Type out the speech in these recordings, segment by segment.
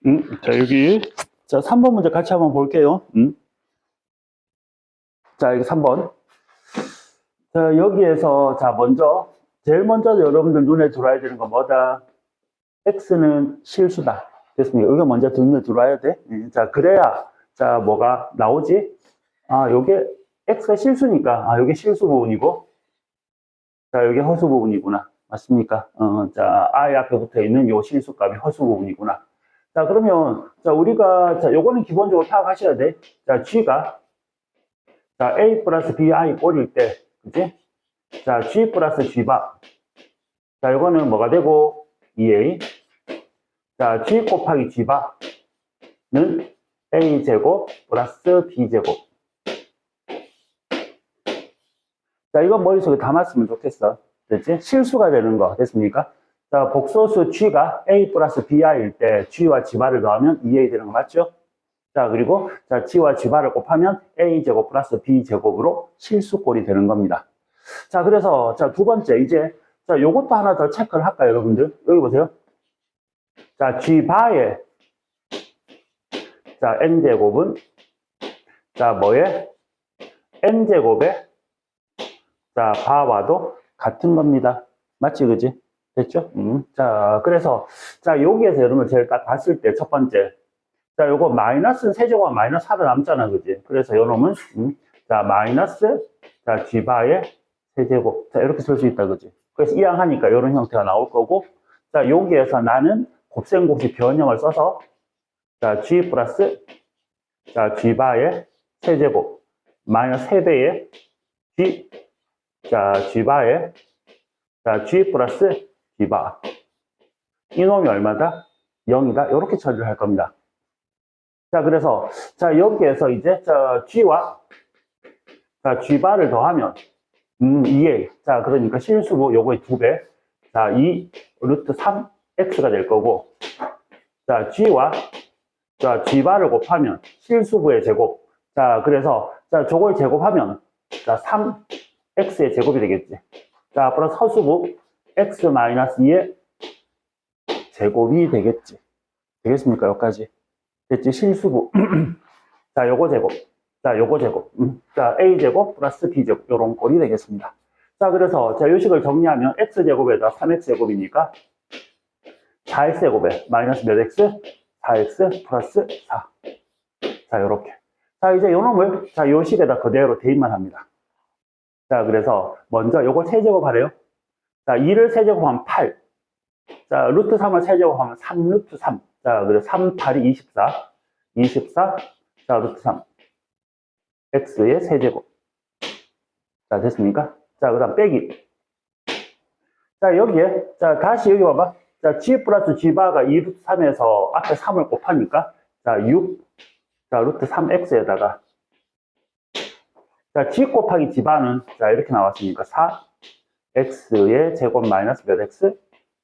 자, 여기. 자, 3번 문제 같이 한번 볼게요. 자, 여기 3번. 자, 여기에서, 자, 제일 먼저 여러분들 눈에 들어와야 되는 건 뭐다? X는 실수다. 됐습니까? 이거 먼저 눈에 들어와야 돼. 자, 그래야, 자, 뭐가 나오지? 아, 요게 X가 실수니까, 아, 요게 실수 부분이고, 자, 요게 허수 부분이구나. 맞습니까? 자, I 앞에 붙어 있는 요 실수값이 허수 부분이구나. 자, 그러면, 자, 우리가, 자, 요거는 기본적으로 파악하셔야 돼. 자, G가, 자, A 플러스 BI 꼴일 때, 그치? 자, G 플러스 G바. 자, 요거는 뭐가 되고, 2A. 자, G 곱하기 G바는 A제곱 플러스 B제곱. 자, 이건 머릿속에 담았으면 좋겠어. 됐지? 실수가 되는 거. 됐습니까? 자, 복소수 G가 A 플러스 BI일 때 G와 G바를 더하면 2A 되는 거 맞죠? 자, 그리고 자, G와 G바를 곱하면 A제곱 플러스 B제곱으로 실수꼴이 되는 겁니다. 자, 그래서 자, 두 번째 이제 자, 요것도 하나 더 체크를 할까요, 여러분들? 여기 보세요. 자, G바의 자, N제곱은 자, 뭐에? N제곱에 자, 바와도 같은 겁니다. 맞지, 그지? 됐죠? 자, 그래서, 자, 여기에서 여러분 제일 딱 봤을 때 첫 번째. 자, 요거 마이너스는 세제곱하면 마이너스 4로 남잖아, 그지? 그래서 요 놈은, 자, 마이너스, 자, G바의 세제곱. 자, 이렇게 쓸 수 있다, 그지? 그래서 이항하니까 이런 형태가 나올 거고, 자, 여기에서 나는 곱셈곱식 변형을 써서, 자, G 플러스, 자, G바의 세제곱, 마이너스 3배의 G, 자, G바의, 자, G 플러스 G바. 이놈이 얼마다? 0이다. 이렇게 처리를 할 겁니다. 자, 그래서, 자, 여기에서 이제, 자, G와, 자, G바를 더하면, 2A. 자, 그러니까 실수고 요거의 2배. 자, 2 루트 3X가 될 거고, 자, G와, 자, G바를 곱하면 실수부의 제곱. 자, 그래서, 자, 저걸 제곱하면, 자, 3X의 제곱이 되겠지. 자, 플러스 허수부 X-2의 제곱이 되겠지. 되겠습니까? 여기까지. 됐지? 실수부. 자, 요거 제곱. 자, 요거 제곱. 자, A제곱 플러스 B제곱. 요런 꼴이 되겠습니다. 자, 그래서, 자, 요식을 정리하면 X제곱에다 3X제곱이니까 4X제곱에 마이너스 몇 X? 4X 플러스 4. 자, 요렇게. 자, 이제 요 놈을, 자, 요식에다 그대로 대입만 합니다. 자, 그래서, 먼저 요걸 세제곱 하래요. 자, 2를 세제곱하면 8. 자, 루트 3을 세제곱하면 3 루트 3. 자, 그래서 3, 8이 24. 24. 자, 루트 3. X의 세제곱. 자, 됐습니까? 자, 그 다음 빼기. 자, 여기에, 자, 다시 여기 봐봐. 자, G 플러스 G바가 2 루트 3에서 앞에 3을 곱하니까, 자, 6. 자, 루트 3X에다가, 자, G 곱하기 G바는, 자, 이렇게 나왔으니까 4. X의 제곱 마이너스 몇 X?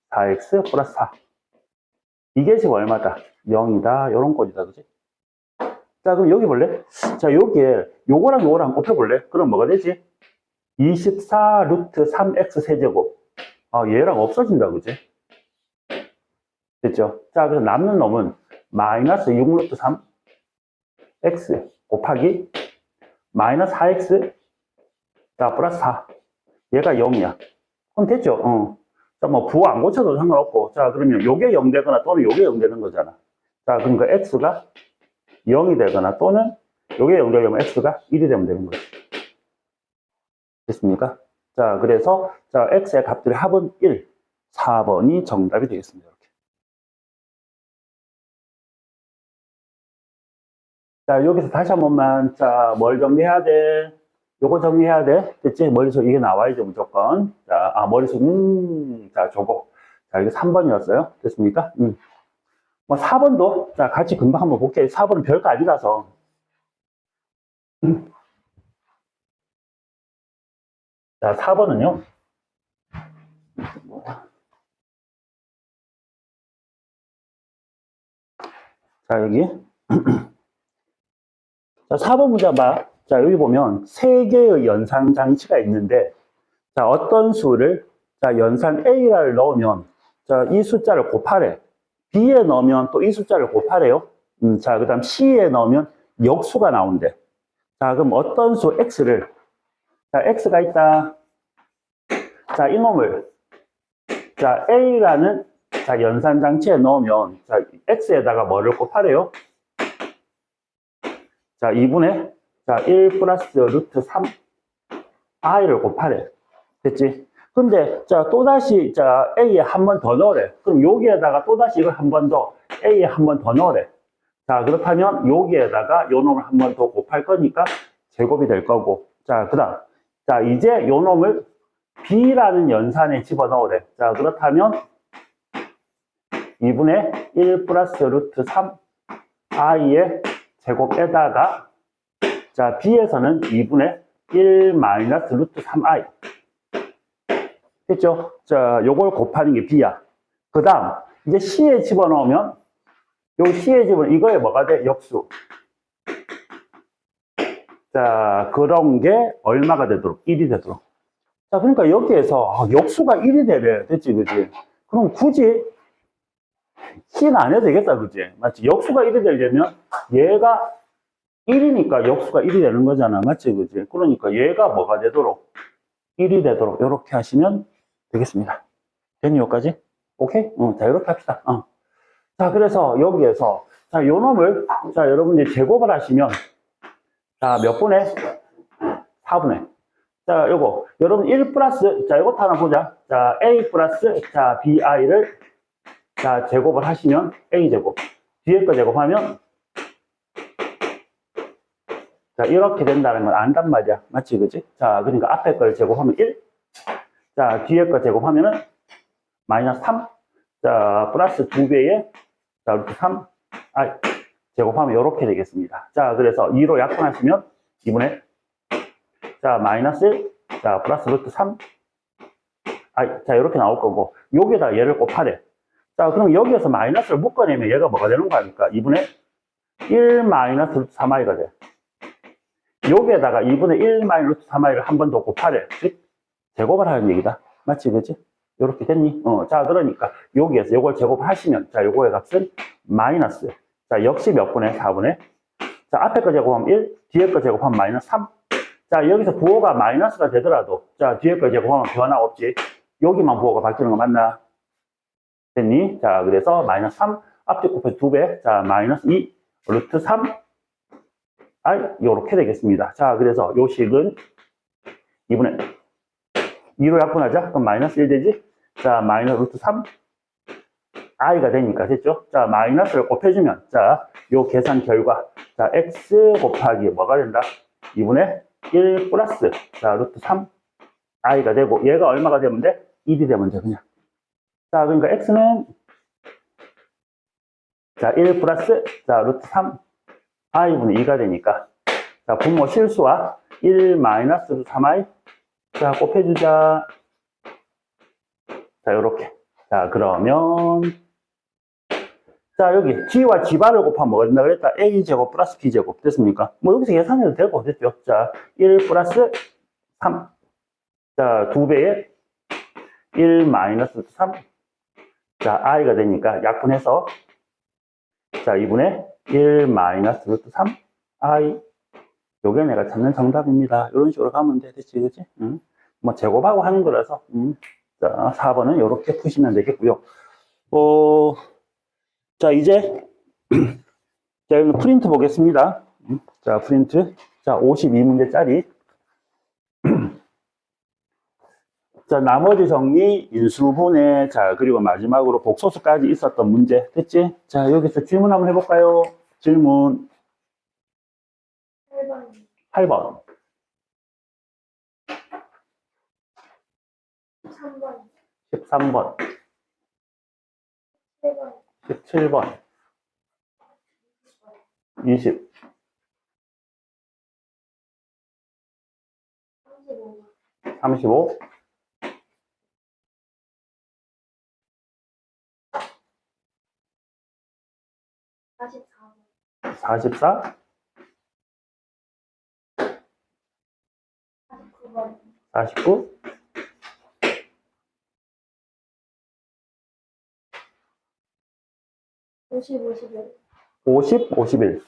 4X 플러스 4. 이게 지금 얼마다? 0이다. 요런 꼴이다. 그지? 자, 그럼 여기 볼래? 자, 여기에 요거랑 요거랑 곱해볼래? 그럼 뭐가 되지? 24 루트 3X 세제곱. 아, 얘랑 없어진다. 그지? 됐죠? 자, 그래서 남는 놈은 마이너스 6 루트 3 X 곱하기 마이너스 4X 자, 플러스 4. 얘가 0이야. 그럼 됐죠? 자, 뭐, 부호 안 고쳐도 상관없고. 자, 그러면 요게 0 되거나 또는 요게 0 되는 거잖아. 자, 그러니까 X가 0이 되거나 또는 요게 0 되려면 X가 1이 되면 되는 거죠. 됐습니까? 자, 그래서, 자, X의 값들의 합은 1. 4번이 정답이 되겠습니다. 이렇게. 자, 여기서 다시 한 번만, 자, 뭘 정리해야 돼? 요거 정리해야 돼. 됐지? 머릿속 이게 나와야죠, 무조건. 자, 머릿속, 자, 저거. 자, 이게 3번이었어요. 됐습니까? 뭐, 4번도, 자, 같이 금방 한번 볼게요. 4번은 별거 아니라서. 자, 4번은요. 자, 여기. 자, 4번 문제 봐. 자, 여기 보면 3개의 연산 장치가 있는데, 자, 어떤 수를, 자, 연산 A를 넣으면, 자, 이 숫자를 곱하래. B에 넣으면 또 이 숫자를 곱하래요. 자, 그 다음 C에 넣으면 역수가 나온대. 자, 그럼 어떤 수 X를, 자, X가 있다. 자, 이놈을, 자, A라는, 자, 연산장치에 넣으면, 자, X에다가 뭐를 곱하래요? 자, 2분의, 자, 1 플러스 루트 3, I를 곱하래. 됐지? 근데, 자, 또다시, 자, A에 한 번 더 넣으래. 그럼 여기에다가 또다시 이걸 한 번 더, A에 한 번 더 넣으래. 자, 그렇다면 여기에다가 요 놈을 한 번 더 곱할 거니까 제곱이 될 거고. 자, 그 다음. 자, 이제 요 놈을 B라는 연산에 집어넣으래. 자, 그렇다면 2분의 1 플러스 루트 3 I의 제곱에다가 자, B에서는 2분의 1 마이너스 루트 3I. 됐죠? 자, 요걸 곱하는 게 B야. 그 다음, 이제 C에 집어넣으면 요 C에 집어넣으면 이거에 뭐가 돼? 역수. 자, 그런 게 얼마가 되도록? 1이 되도록. 자, 그러니까 여기에서 역수가 1이 되래. 됐지, 그지? 그럼 굳이 C는 안 해도 되겠다, 그지? 맞지? 역수가 1이 되려면 얘가 1이니까 역수가 1이 되는 거잖아. 맞지, 그지? 그러니까 얘가 뭐가 되도록? 1이 되도록 이렇게 하시면 되겠습니다. 됐니, 여기까지? 오케이? 자, 이렇게 합시다. 자, 그래서 여기에서 자, 요 놈을 자, 여러분들이 제곱을 하시면 자, 몇 분의? 4분의. 자, 요거. 여러분 1 플러스, 자, 요것도 하나 보자. 자, A 플러스, 자, BI를, 자, 제곱을 하시면 A제곱. 뒤에 거 제곱하면, 자, 이렇게 된다는 걸 안단 말이야. 맞지, 그지? 자, 그러니까 앞에 걸 제곱하면 1. 자, 뒤에 거 제곱하면은 마이너스 3. 자, 플러스 2배에, 자, 루트 3. 제곱하면 이렇게 되겠습니다. 자, 그래서 2로 약분하시면 2분의 자, 마이너스 1, 자, 플러스 루트 3. 자, 이렇게 나올 거고, 여기에다 얘를 곱하래. 자, 그럼 여기에서 마이너스를 묶어내면 얘가 뭐가 되는 거 아닙니까? 2분의 1 마이너스 루트 3i가 돼. 여기에다가 2분의 1 마이너스 루트 3i를 한 번 더 곱하래. 즉, 제곱을 하는 얘기다. 맞지, 그지? 이렇게 됐니? 자, 그러니까 여기에서 이걸 제곱하시면, 자, 요거의 값은 마이너스. 자, 역시 몇 분의? 4분의. 자, 앞에 거 제곱하면 1, 뒤에 거 제곱하면 마이너스 3. 자, 여기서 부호가 마이너스가 되더라도, 자, 뒤에 거 제곱하면 변화 없지. 여기만 부호가 바뀌는 거 맞나? 됐니? 자, 그래서 마이너스 3, 앞뒤 곱해서 2배. 자, 마이너스 2, 루트 3. 요렇게 되겠습니다. 자, 그래서 요 식은 2분의 2로 약분하자. 그럼 마이너스 1 되지? 자, 마이너스 루트 3. i가 되니까 됐죠? 자, 마이너스를 곱해주면, 자, 요 계산 결과, 자, x 곱하기 뭐가 된다? 2분의 1 플러스, 자, 루트 3, i가 되고, 얘가 얼마가 되면 돼? 1이 되면 돼, 그냥. 자, 그러니까 x는, 자, 1 플러스, 자, 루트 3, i분의 2가 되니까, 자, 분모 실수와 1 마이너스 루트 3i, 자, 곱해주자. 자, 요렇게. 자, 그러면, 자, 여기 G와 G바를 곱하면 뭐가 된다 그랬다? A제곱 플러스 B제곱. 됐습니까? 뭐 여기서 계산해도 되고, 됐죠? 자, 1 플러스 3. 자, 2배에 1 마이너스 3. 자, I가 되니까 약분해서, 자, 2분의 1 마이너스 루트 3. I. 요게 내가 찾는 정답입니다. 이런 식으로 가면 돼. 됐지, 그치? 응? 뭐 제곱하고 하는 거라서, 자, 4번은 이렇게 푸시면 되겠고요. 자, 이제, 자, 여기 프린트 보겠습니다. 자, 프린트. 자, 52문제짜리. 자, 나머지 정리, 인수분해, 자, 그리고 마지막으로 복소수까지 있었던 문제. 됐지? 자, 여기서 질문 한번 해볼까요? 질문. 8번. 8번. 3번. 13번. 7번. 17번. 20. 35. 35. 44번. 44. 49번. 49. 50, 51. 50, 51.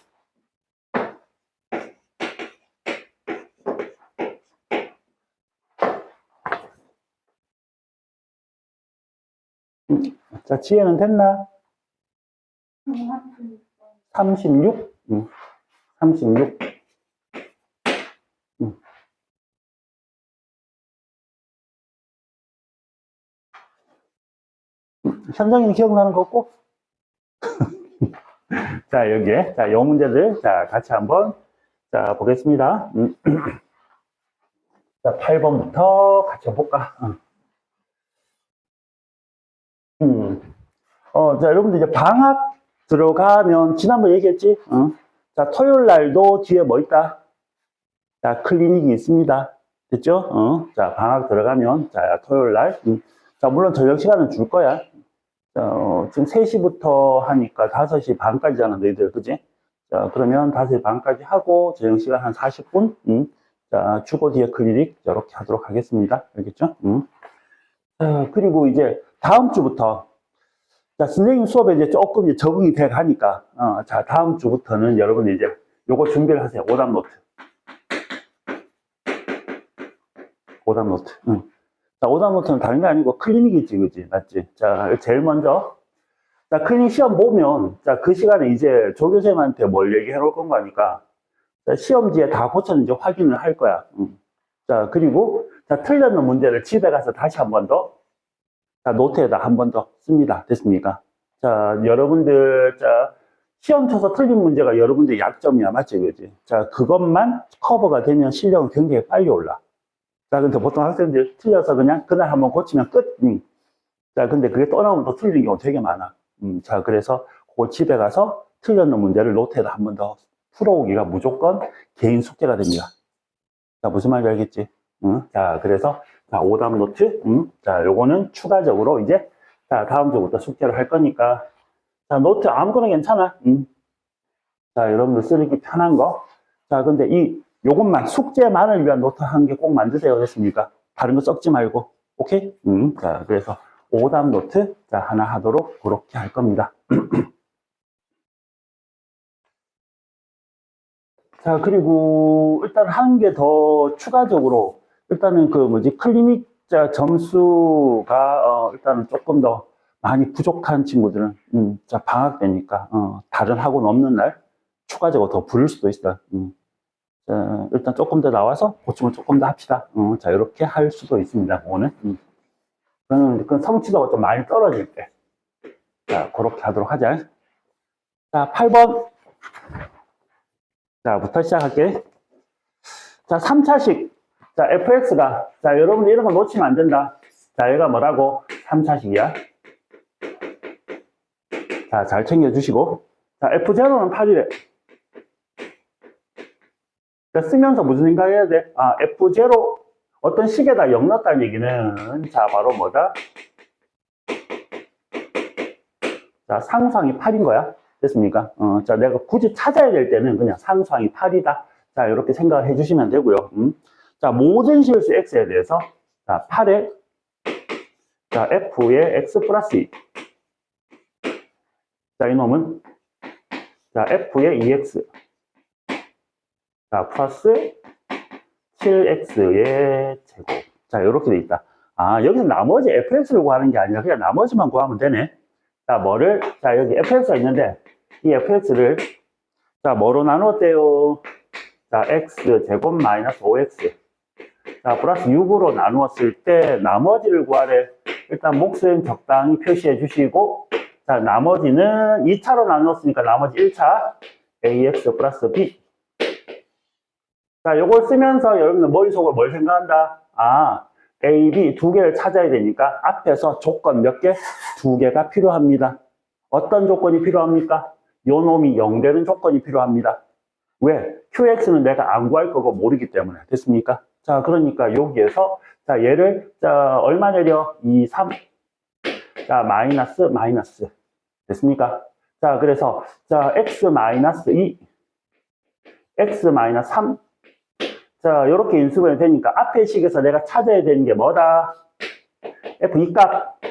자, 지혜는 됐나? 36? 36. 현정이는 기억나는 거 없고? 자, 여기에. 자, 요 문제들. 자, 같이 한번. 자, 보겠습니다. 자, 8번부터 같이 볼까? 자, 여러분들 이제 방학 들어가면, 지난번에 얘기했지? 자, 토요일 날도 뒤에 뭐 있다? 자, 클리닉이 있습니다. 됐죠? 자, 방학 들어가면, 자, 토요일 날. 자, 물론 저녁 시간은 줄 거야. 지금 3시부터 하니까 5시 반까지잖아, 너희들, 그지? 자, 그러면 5시 반까지 하고, 저녁 시간 한 40분? 자, 주고 뒤에 클리닉, 이렇게 하도록 하겠습니다. 알겠죠? 그리고 이제 다음 주부터, 자, 선생님 수업에 이제 조금 이제 적응이 돼 가니까, 자, 다음 주부터는 여러분 이제 요거 준비를 하세요. 오답 노트. 오답 노트. 자, 오답 노트는 다른 게 아니고 클리닉이지, 그지? 맞지? 자, 제일 먼저. 자, 클리닉 시험 보면, 자, 그 시간에 이제 조교생한테 뭘 얘기해 놓을 건 거니까, 자, 시험지에 다 고쳤는지 확인을 할 거야. 자, 그리고, 자, 틀렸는 문제를 집에 가서 다시 한 번 더, 자, 노트에다 한 번 더 씁니다. 됐습니까? 자, 여러분들, 자, 시험 쳐서 틀린 문제가 여러분들 약점이야. 맞지? 그지? 자, 그것만 커버가 되면 실력은 굉장히 빨리 올라. 자, 근데 보통 학생들 틀려서 그냥 그날 한번 고치면 끝. 자, 근데 그게 또 나오면 또 틀린 경우 되게 많아. 자, 그래서 그 집에 가서 틀렸는 문제를 노트에다 한 번 더 풀어오기가 무조건 개인 숙제가 됩니다. 자, 무슨 말인지 알겠지? 자, 그래서, 자, 오답 노트. 자, 요거는 추가적으로 이제, 자, 다음 주부터 숙제를 할 거니까. 자, 노트 아무거나 괜찮아. 자, 여러분들 쓰기 편한 거. 자, 근데 요것만, 숙제만을 위한 노트 한 개 꼭 만드세요. 됐습니까? 다른 거 썩지 말고. 오케이? 자, 그래서 오답 노트, 자, 하나 하도록 그렇게 할 겁니다. 자, 그리고 일단 한 개 더 추가적으로, 일단은 그 뭐지, 클리닉 자 점수가, 일단은 조금 더 많이 부족한 친구들은, 자, 방학 때니까, 다른 학원 없는 날 추가적으로 더 부를 수도 있어. 자, 일단 조금 더 나와서 보충을 조금 더 합시다. 자, 이렇게 할 수도 있습니다. 그거는. 그건 성취도가 좀 많이 떨어질 때. 자, 그렇게 하도록 하자. 자, 8번. 자, 부터 시작할게. 자, 3차식. 자, fx가. 자, 여러분들 이런 거 놓치면 안 된다. 자, 얘가 뭐라고? 3차식이야. 자, 잘 챙겨주시고. 자, f0는 8이래. 자, 쓰면서 무슨 생각해야 돼? 아, f0 어떤 식에다 0 넣었다는 얘기는, 자, 바로 뭐다? 자, 상수항이 8인 거야. 됐습니까? 자, 내가 굳이 찾아야 될 때는 그냥 상수항이 8이다. 자, 이렇게 생각을 해주시면 되고요. 자, 모든 실수 x에 대해서, 자, 8에, 자, f의 x 플러스 2. 자, 이놈은, 자, f의 2x. 자, 플러스 7x의 제곱. 자, 이렇게 돼 있다. 아, 여기서 나머지 fx를 구하는 게 아니라 그냥 나머지만 구하면 되네. 자, 뭐를, 자, 여기 fx가 있는데, 이 fx를, 자, 뭐로 나누었대요? 자, x 제곱 마이너스 5x. 자, 플러스 6으로 나누었을 때, 나머지를 구하래. 일단 몫은 적당히 표시해 주시고, 자, 나머지는 2차로 나누었으니까 나머지 1차, ax 플러스 b. 자, 요걸 쓰면서 여러분들 머릿속으로 뭘 생각한다? 아, A, B 두 개를 찾아야 되니까 앞에서 조건 몇 개? 두 개가 필요합니다. 어떤 조건이 필요합니까? 요 놈이 0 되는 조건이 필요합니다. 왜? QX는 내가 안 구할 거고 모르기 때문에. 됐습니까? 자, 그러니까 여기에서, 자, 얘를, 자, 얼마 내려? 2, 3. 자, 마이너스. 됐습니까? 자, 그래서, 자, X 마이너스 2, X 마이너스 3. 자, 이렇게 인수분해 되니까 앞에 식에서 내가 찾아야 되는 게 뭐다? F2 값,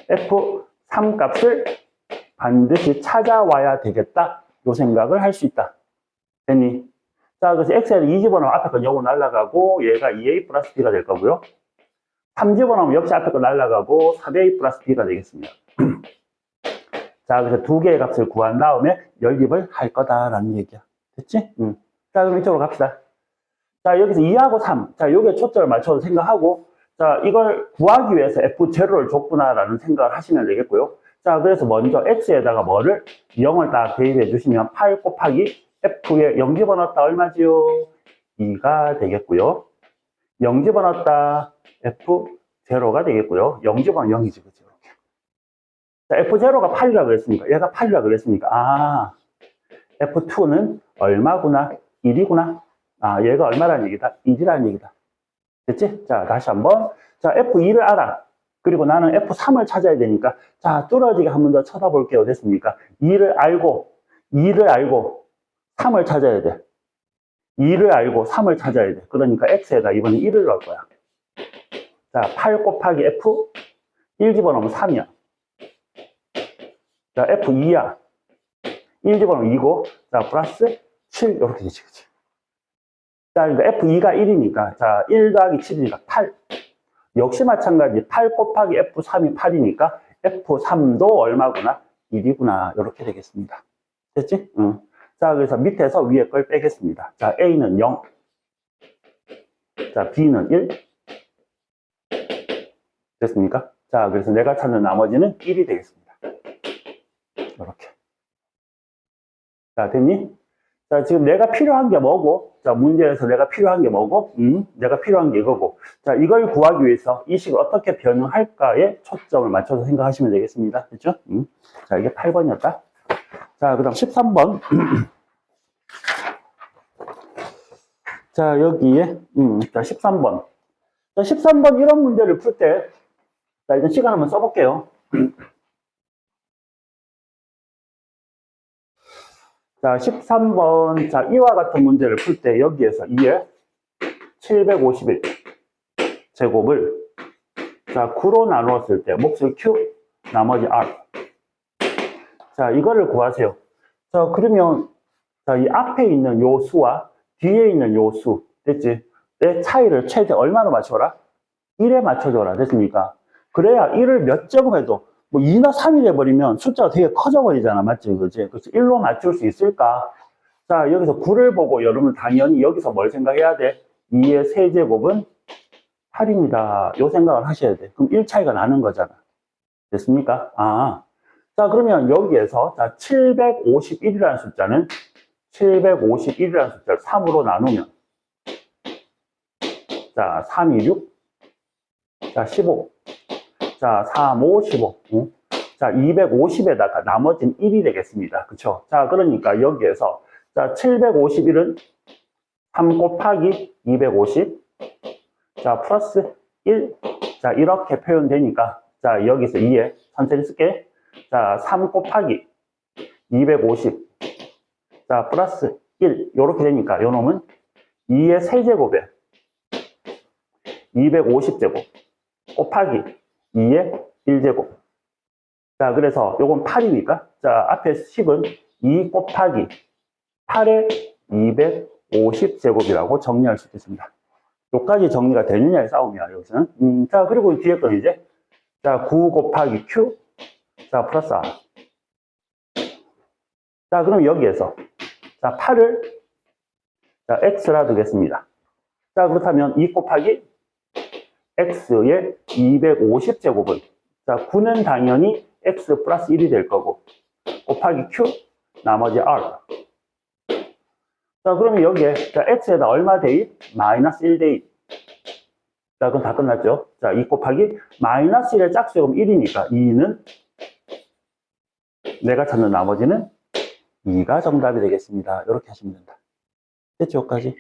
F3 값을 반드시 찾아와야 되겠다. 요 생각을 할 수 있다. 됐니? 자, 그래서 x에는 2 집어넣으면 앞에 건 요거 날라가고 얘가 2a 플러스 b가 될 거고요. 3 집어넣으면 역시 앞에 거 날라가고 4a 플러스 b가 되겠습니다. 자, 그래서 두 개의 값을 구한 다음에 연립을 할 거다라는 얘기야. 됐지? 자, 그럼 이쪽으로 갑시다. 자, 여기서 2하고 3. 자, 여기에 초점을 맞춰서 생각하고, 자, 이걸 구하기 위해서 F0를 줬구나라는 생각을 하시면 되겠고요. 자, 그래서 먼저 X에다가 뭐를 0을 딱 대입해 주시면 8 곱하기 F에 0 집어넣었다 얼마지요? 2가 되겠고요. 0 집어넣었다 F0가 되겠고요. 0 집어넣으면 0이지, 그죠? 자, F0가 8이라고 그랬으니까, 얘가 8이라고 그랬으니까, 아, F2는 얼마구나? 1이구나. 아, 얘가 얼마라는 얘기다? 1이라는 얘기다. 됐지? 자, 다시 한번. 자, F2를 알아. 그리고 나는 F3을 찾아야 되니까, 자, 뚫어지게 한 번 더 쳐다볼게요. 됐습니까? 2를 알고 3을 찾아야 돼. 2를 알고 3을 찾아야 돼. 그러니까 X에다 이번에 1을 넣을 거야. 자, 8 곱하기 F, 1 집어넣으면 3이야. 자, F2야. 1 집어넣으면 2고, 자, 플러스 7, 이렇게 되지, 그치? 자, 그러니까 F2가 1이니까, 자, 1 더하기 7이니까 8. 역시 마찬가지, 8 곱하기 F3이 8이니까, F3도 얼마구나? 1이구나. 이렇게 되겠습니다. 됐지? 응. 자, 그래서 밑에서 위에 걸 빼겠습니다. 자, A는 0. 자, B는 1. 됐습니까? 자, 그래서 내가 찾는 나머지는 1이 되겠습니다. 이렇게. 자, 됐니? 자, 지금 내가 필요한 게 뭐고? 자, 문제에서 내가 필요한 게 뭐고? 내가 필요한 게 이거고. 자, 이걸 구하기 위해서 이 식을 어떻게 변형할까에 초점을 맞춰서 생각하시면 되겠습니다. 됐죠? 자, 이게 8번이었다. 자, 그 다음 13번. 자, 여기에, 자, 13번. 자, 13번 이런 문제를 풀 때, 자, 일단 시간 한번 써볼게요. 자, 13번. 자, 이와 같은 문제를 풀 때 여기에서 2에 751 제곱을 자, 9로 나누었을 때 몫을 Q, 나머지 R. 자, 이거를 구하세요. 자, 그러면 자, 이 앞에 있는 요 수와 뒤에 있는 요 수, 됐지? 내 차이를 최대 얼마로 맞춰라? 1에 맞춰줘라. 됐습니까? 그래야 1을 몇 제곱해도 뭐 2나 3이 돼버리면 숫자가 되게 커져버리잖아. 맞지? 그지? 그래서 1로 맞출 수 있을까? 자, 여기서 9를 보고 여러분 당연히 여기서 뭘 생각해야 돼? 2의 세제곱은 8입니다. 요 생각을 하셔야 돼. 그럼 1 차이가 나는 거잖아. 됐습니까? 아. 자, 그러면 여기에서 자, 751이라는 숫자는 751이라는 숫자를 3으로 나누면 자, 3, 2, 6 자, 15 자, 3, 5, 15 자, 250에다가 나머지는 1이 되겠습니다. 그쵸? 자, 그러니까 여기에서 자, 751은 3 곱하기 250 자, 플러스 1 자, 이렇게 표현되니까 자, 여기서 2에 천천히 쓸게. 자, 3 곱하기 250 자, 플러스 1 요렇게 되니까 요 놈은 2의 세제곱에 250제곱 곱하기 2의 1제곱 자, 그래서 요건 8이니까 자, 앞에 10은 2 곱하기 8의 250제곱이라고 정리할 수 있습니다. 요까지 정리가 되느냐의 싸움이야, 여기서는. 자, 그리고 뒤에 건 이제 자, 9 곱하기 Q 자, 플러스 R 자, 그럼 여기에서 자, 8을 자, X라 두겠습니다. 자, 그렇다면 2 곱하기 X의 250제곱은 자, 9는 당연히 X 플러스 1이 될 거고 곱하기 Q 나머지 R 자, 그러면 여기에 자, X에다 얼마 대입? 마이너스 1 대입 자, 그럼 다 끝났죠? 자, 2 곱하기 마이너스 1의 짝수요금 1이니까 2는 내가 찾는 나머지는 2가 정답이 되겠습니다. 이렇게 하시면 된다. 됐죠? 여기까지?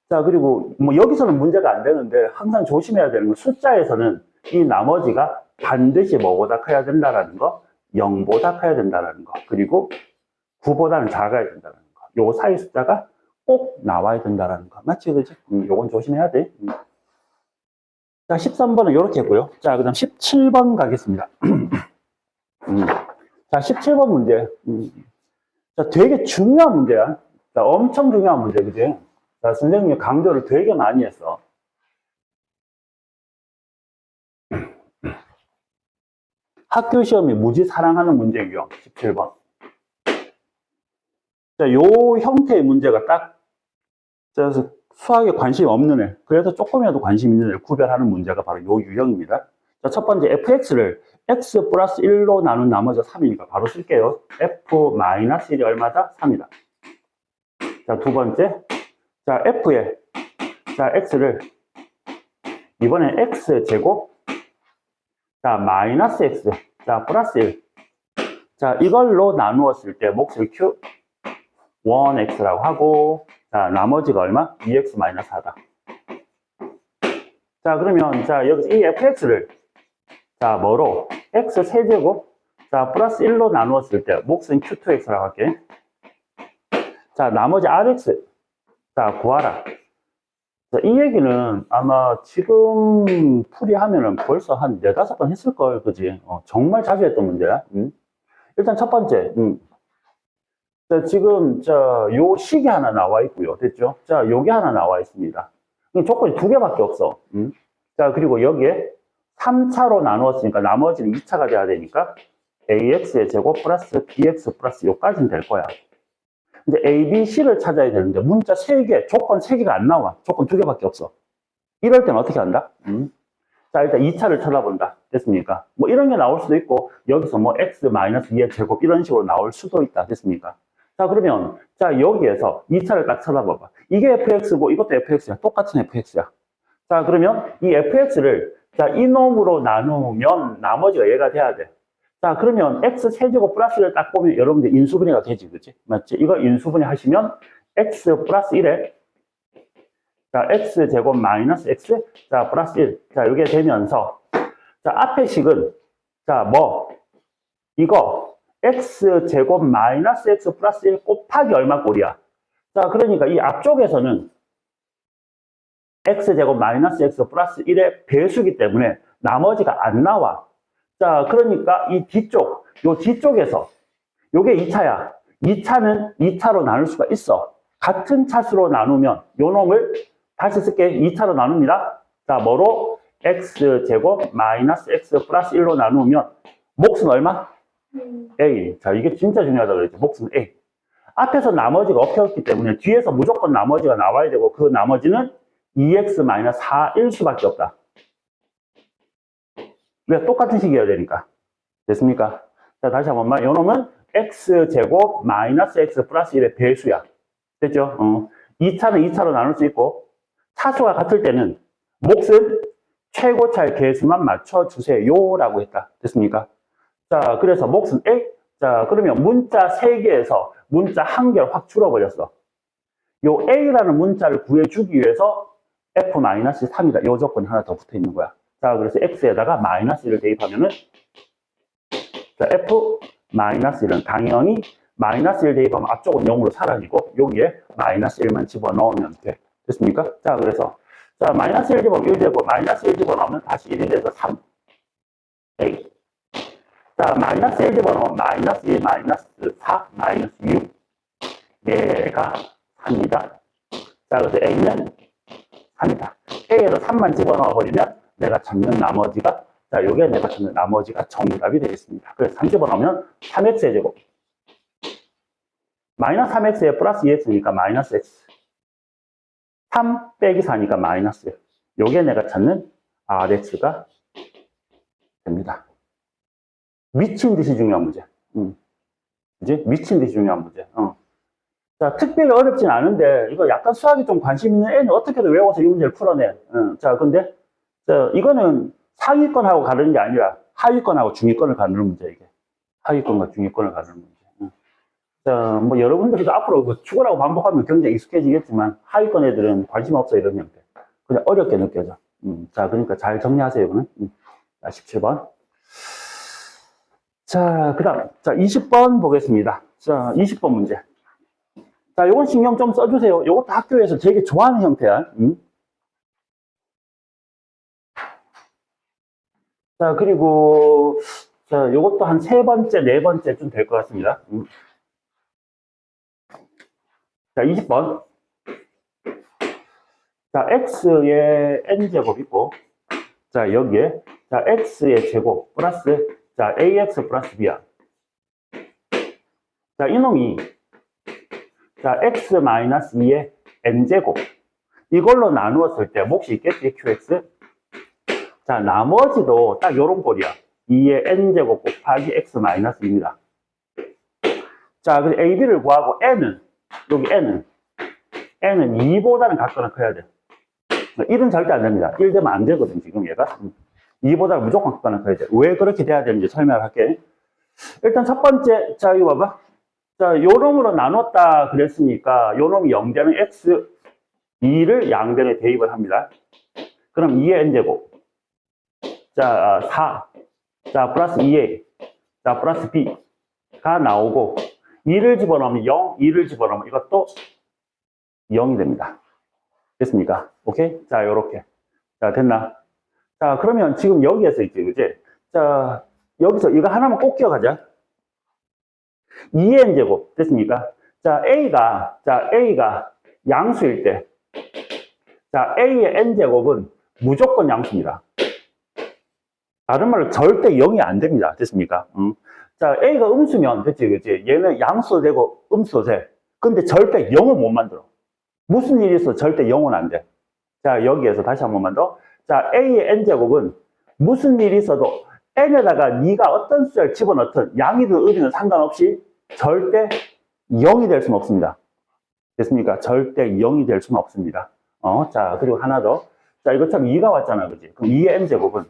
자, 그리고 뭐 여기서는 문제가 안 되는데 항상 조심해야 되는 건 숫자에서는 이 나머지가 반드시 뭐보다 커야 된다라는 거, 0보다 커야 된다라는 거, 그리고 9보다는 작아야 된다는 거. 요 사이 숫자가 꼭 나와야 된다라는 거. 맞지? 그지? 요건 조심해야 돼. 자, 13번은 이렇게 했고요. 자, 그 다음 17번 가겠습니다. 자, 17번 문제. 자, 되게 중요한 문제야. 자, 엄청 중요한 문제, 그지? 자, 선생님이 강조를 되게 많이 했어. 학교 시험이 무지 사랑하는 문제 유형, 17번. 자, 요 형태의 문제가 딱, 그래서 수학에 관심이 없는 애, 그래서 조금이라도 관심 있는 애를 구별하는 문제가 바로 요 유형입니다. 자, 첫 번째, fx를 x 플러스 1로 나눈 나머지 3이니까 바로 쓸게요. f 마이너스 1이 얼마다? 3이다. 자, 두 번째, 자, f에, 자, x를, 이번엔 x제곱, 자, 마이너스 x, 자, 플러스 1. 자, 이걸로 나누었을 때 몫을 q, 1x라고 하고, 자, 나머지가 얼마? 2x 마이너스 4다. 자, 그러면, 자, 여기서 이 fx를, 자, 뭐로? x 세제곱, 자, 플러스 1로 나누었을 때 몫은 q2x라고 할게. 자, 나머지 rx, 자, 구하라. 자, 이 얘기는 아마 지금 풀이하면은 벌써 한 4-5번 했을걸, 그지? 정말 자주 했던 문제야. 일단 첫 번째, 자, 지금, 자, 요 식이 하나 나와 있고요. 됐죠? 자, 요게 하나 나와 있습니다. 조건이 2개밖에 없어. 자, 그리고 여기에 3차로 나누었으니까 나머지는 2차가 돼야 되니까 ax의 제곱 플러스 bx 플러스 요까지는 될 거야. 이제 a, b, c를 찾아야 되는데 문자 3개, 조건 3개가 안 나와. 조건 2개밖에 없어. 이럴 때는 어떻게 한다? 자, 일단 2차를 쳐다본다. 됐습니까? 뭐 이런 게 나올 수도 있고 여기서 뭐 x 마이너스 2의 제곱 이런 식으로 나올 수도 있다. 됐습니까? 자, 그러면 자, 여기에서 2차를 딱 쳐다봐봐. 이게 fx고 이것도 fx야. 똑같은 fx야. 자, 그러면 이 fx를 자, 이놈으로 나누면 나머지가 얘가 돼야 돼. 자, 그러면 x 세제곱 플러스를 딱 보면 여러분들 인수분해가 되지, 그치? 맞지? 이걸 인수분해 하시면 x 플러스 1에 자, x 제곱 마이너스 x 자, 플러스 1. 자, 이게 되면서 자, 앞에 식은 자, 뭐 이거 x 제곱 마이너스 x 플러스 1 곱하기 얼마 꼴이야? 자, 그러니까 이 앞쪽에서는 x 제곱 마이너스 x 플러스 1의 배수기 때문에 나머지가 안 나와. 자, 그러니까 이 뒤쪽, 요 뒤쪽에서 요게 2차야. 2차는 2차로 나눌 수가 있어. 같은 차수로 나누면 요 놈을 다시 쓸게. 2차로 나눕니다. 자, 뭐로? x 제곱 마이너스 x 플러스 1로 나누면 몫은 얼마? a. 자, 이게 진짜 중요하다고 그랬죠. 몫은 a. 앞에서 나머지가 없었기 때문에 뒤에서 무조건 나머지가 나와야 되고 그 나머지는 2x 마이너스 4일 수밖에 없다. 왜? 똑같은 식이어야 되니까. 됐습니까? 자, 다시 한 번만. 요 놈은 x제곱 마이너스 x 플러스 1의 배수야. 됐죠? 2차는 2차로 나눌 수 있고 차수가 같을 때는 몫은 최고차의 개수만 맞춰주세요 라고 했다. 됐습니까? 자, 그래서 몫은 A. 자, 그러면 문자 3개에서 문자 1개를 확 줄어버렸어. 요 A라는 문자를 구해주기 위해서 F-3이다. 요 조건이 하나 더 붙어 있는 거야. 자, 그래서 X에다가 마이너스 1을 대입하면은 자, F-1은 당연히 마이너스 1 대입하면 앞쪽은 0으로 사라지고 여기에 마이너스 1만 집어넣으면 돼. 됐습니까? 자, 그래서 자, 마이너스 1 집어넣으면 1 되고 마이너스 1 집어넣으면 다시 1이 돼서 3. A. 자, 마이너스 1 집어넣으면 마이너스 1, 마이너스 4, 마이너스 6. 얘가 3이다. 자, 그래서 A는 3이다. A에서 3만 집어넣어버리면 내가 찾는 나머지가, 자, 요게 내가 찾는 나머지가 정답이 되겠습니다. 그래서 3 집어넣으면 3x의 제곱. 마이너스 3x에 플러스 2x니까 마이너스 x. 3 빼기 4니까 마이너스 1. 요게 내가 찾는 rx가 됩니다. 미친 듯이 중요한 문제. 그지? 미친 듯이 중요한 문제. 자, 특별히 어렵진 않은데, 이거 약간 수학이 좀 관심 있는 애는 어떻게든 외워서 이 문제를 풀어내. 자, 근데, 자, 이거는 상위권하고 가르는 게 아니라 하위권하고 중위권을 가르는 문제, 이게. 하위권과 중위권을 가르는 문제. 자, 뭐, 여러분들도 앞으로 그 죽으라고 반복하면 굉장히 익숙해지겠지만, 하위권 애들은 관심 없어, 이런 형태. 그냥 어렵게 느껴져. 자, 그러니까 잘 정리하세요, 이거는. 자, 17번. 자, 그 다음. 자, 20번 보겠습니다. 자, 20번 문제. 자, 요건 신경 좀 써주세요. 요것도 학교에서 되게 좋아하는 형태야. 자, 그리고 자, 요것도 한 세 번째, 네 번째쯤 될 것 같습니다. 자, 20번. 자, x의 n제곱 있고, 자, 여기에, 자, x의 제곱 플러스, 자, ax 플러스 b야. 자, 이놈이, 자, x 마이너스 2의 n제곱. 이걸로 나누었을 때 몫이 있겠지, qx. 자, 나머지도 딱 요런 꼴이야. 2의 n제곱 곱하기 x 마이너스 2입니다. 자, 그래서 ab를 구하고 n은, 여기 n은 2보다는 같거나 커야 돼. 1은 절대 안 됩니다. 1 되면 안 되거든, 지금 얘가. 2보다 무조건 같거나 커야 돼. 왜 그렇게 돼야 되는지 설명을 할게. 일단 첫 번째, 자, 이거 봐봐. 자, 요 놈으로 나눴다 그랬으니까 요 놈이 0되는 x 2를 양변에 대입을 합니다. 그럼 2의 n제곱. 자, 4. 자, 플러스 2a. 자, 플러스 b가 나오고 2를 집어넣으면 0, 2를 집어넣으면 이것도 0이 됩니다. 됐습니까? 오케이? 자, 요렇게. 자, 됐나? 자, 그러면 지금 여기에서 있지, 그지? 자, 여기서 이거 하나만 꼭 기억하자. 2의 n제곱. 됐습니까? 자, A가 양수일 때, 자, A의 n제곱은 무조건 양수입니다. 다른 말로 절대 0이 안 됩니다. 됐습니까? 자, A가 음수면, 됐지, 그지? 얘는 양수도 되고 음수도 돼. 근데 절대 0은 못 만들어. 무슨 일이 있어 절대 0은 안 돼. 자, 여기에서 다시 한 번만 더. 자, A의 n제곱은 무슨 일이 있어도 n에다가 네가 어떤 숫자를 집어넣든 양이든 을이든 상관없이 절대 0이 될 수는 없습니다. 됐습니까? 절대 0이 될 수는 없습니다. 자, 그리고 하나 더. 자, 이것처럼 2가 왔잖아, 그지? 그럼 2의 n제곱은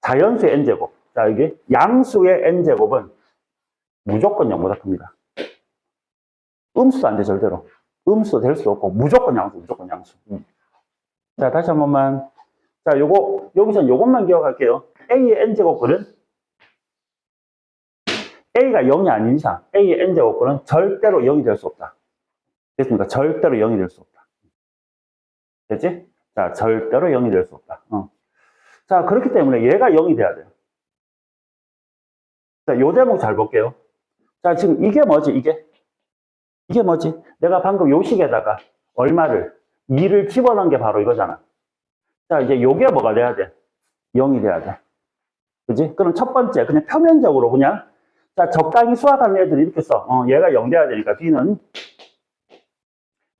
자연수의 n제곱. 자, 이게 양수의 n제곱은 무조건 0보다 큽니다. 음수도 안 돼, 절대로. 음수도 될 수 없고, 무조건 양수, 무조건 양수. 자, 다시 한 번만. 자, 여기서 요것만 기억할게요. A의 n제곱근은 A가 0이 아닌 이상, A의 n제곱근은 절대로 0이 될 수 없다. 됐습니까? 절대로 0이 될 수 없다. 됐지? 자, 절대로 0이 될 수 없다. 자, 그렇기 때문에 얘가 0이 돼야 돼요. 자, 요 대목 잘 볼게요. 자, 지금 이게 뭐지, 이게 뭐지? 내가 방금 요 식에다가 얼마를, 2를 집어넣은 게 바로 이거잖아. 자, 이제 요게 뭐가 돼야 돼? 0이 돼야 돼. 그지? 그럼 첫 번째, 그냥 표면적으로 그냥, 자, 적당히 수학하는 애들이 이렇게 써. 얘가 0 돼야 되니까 B는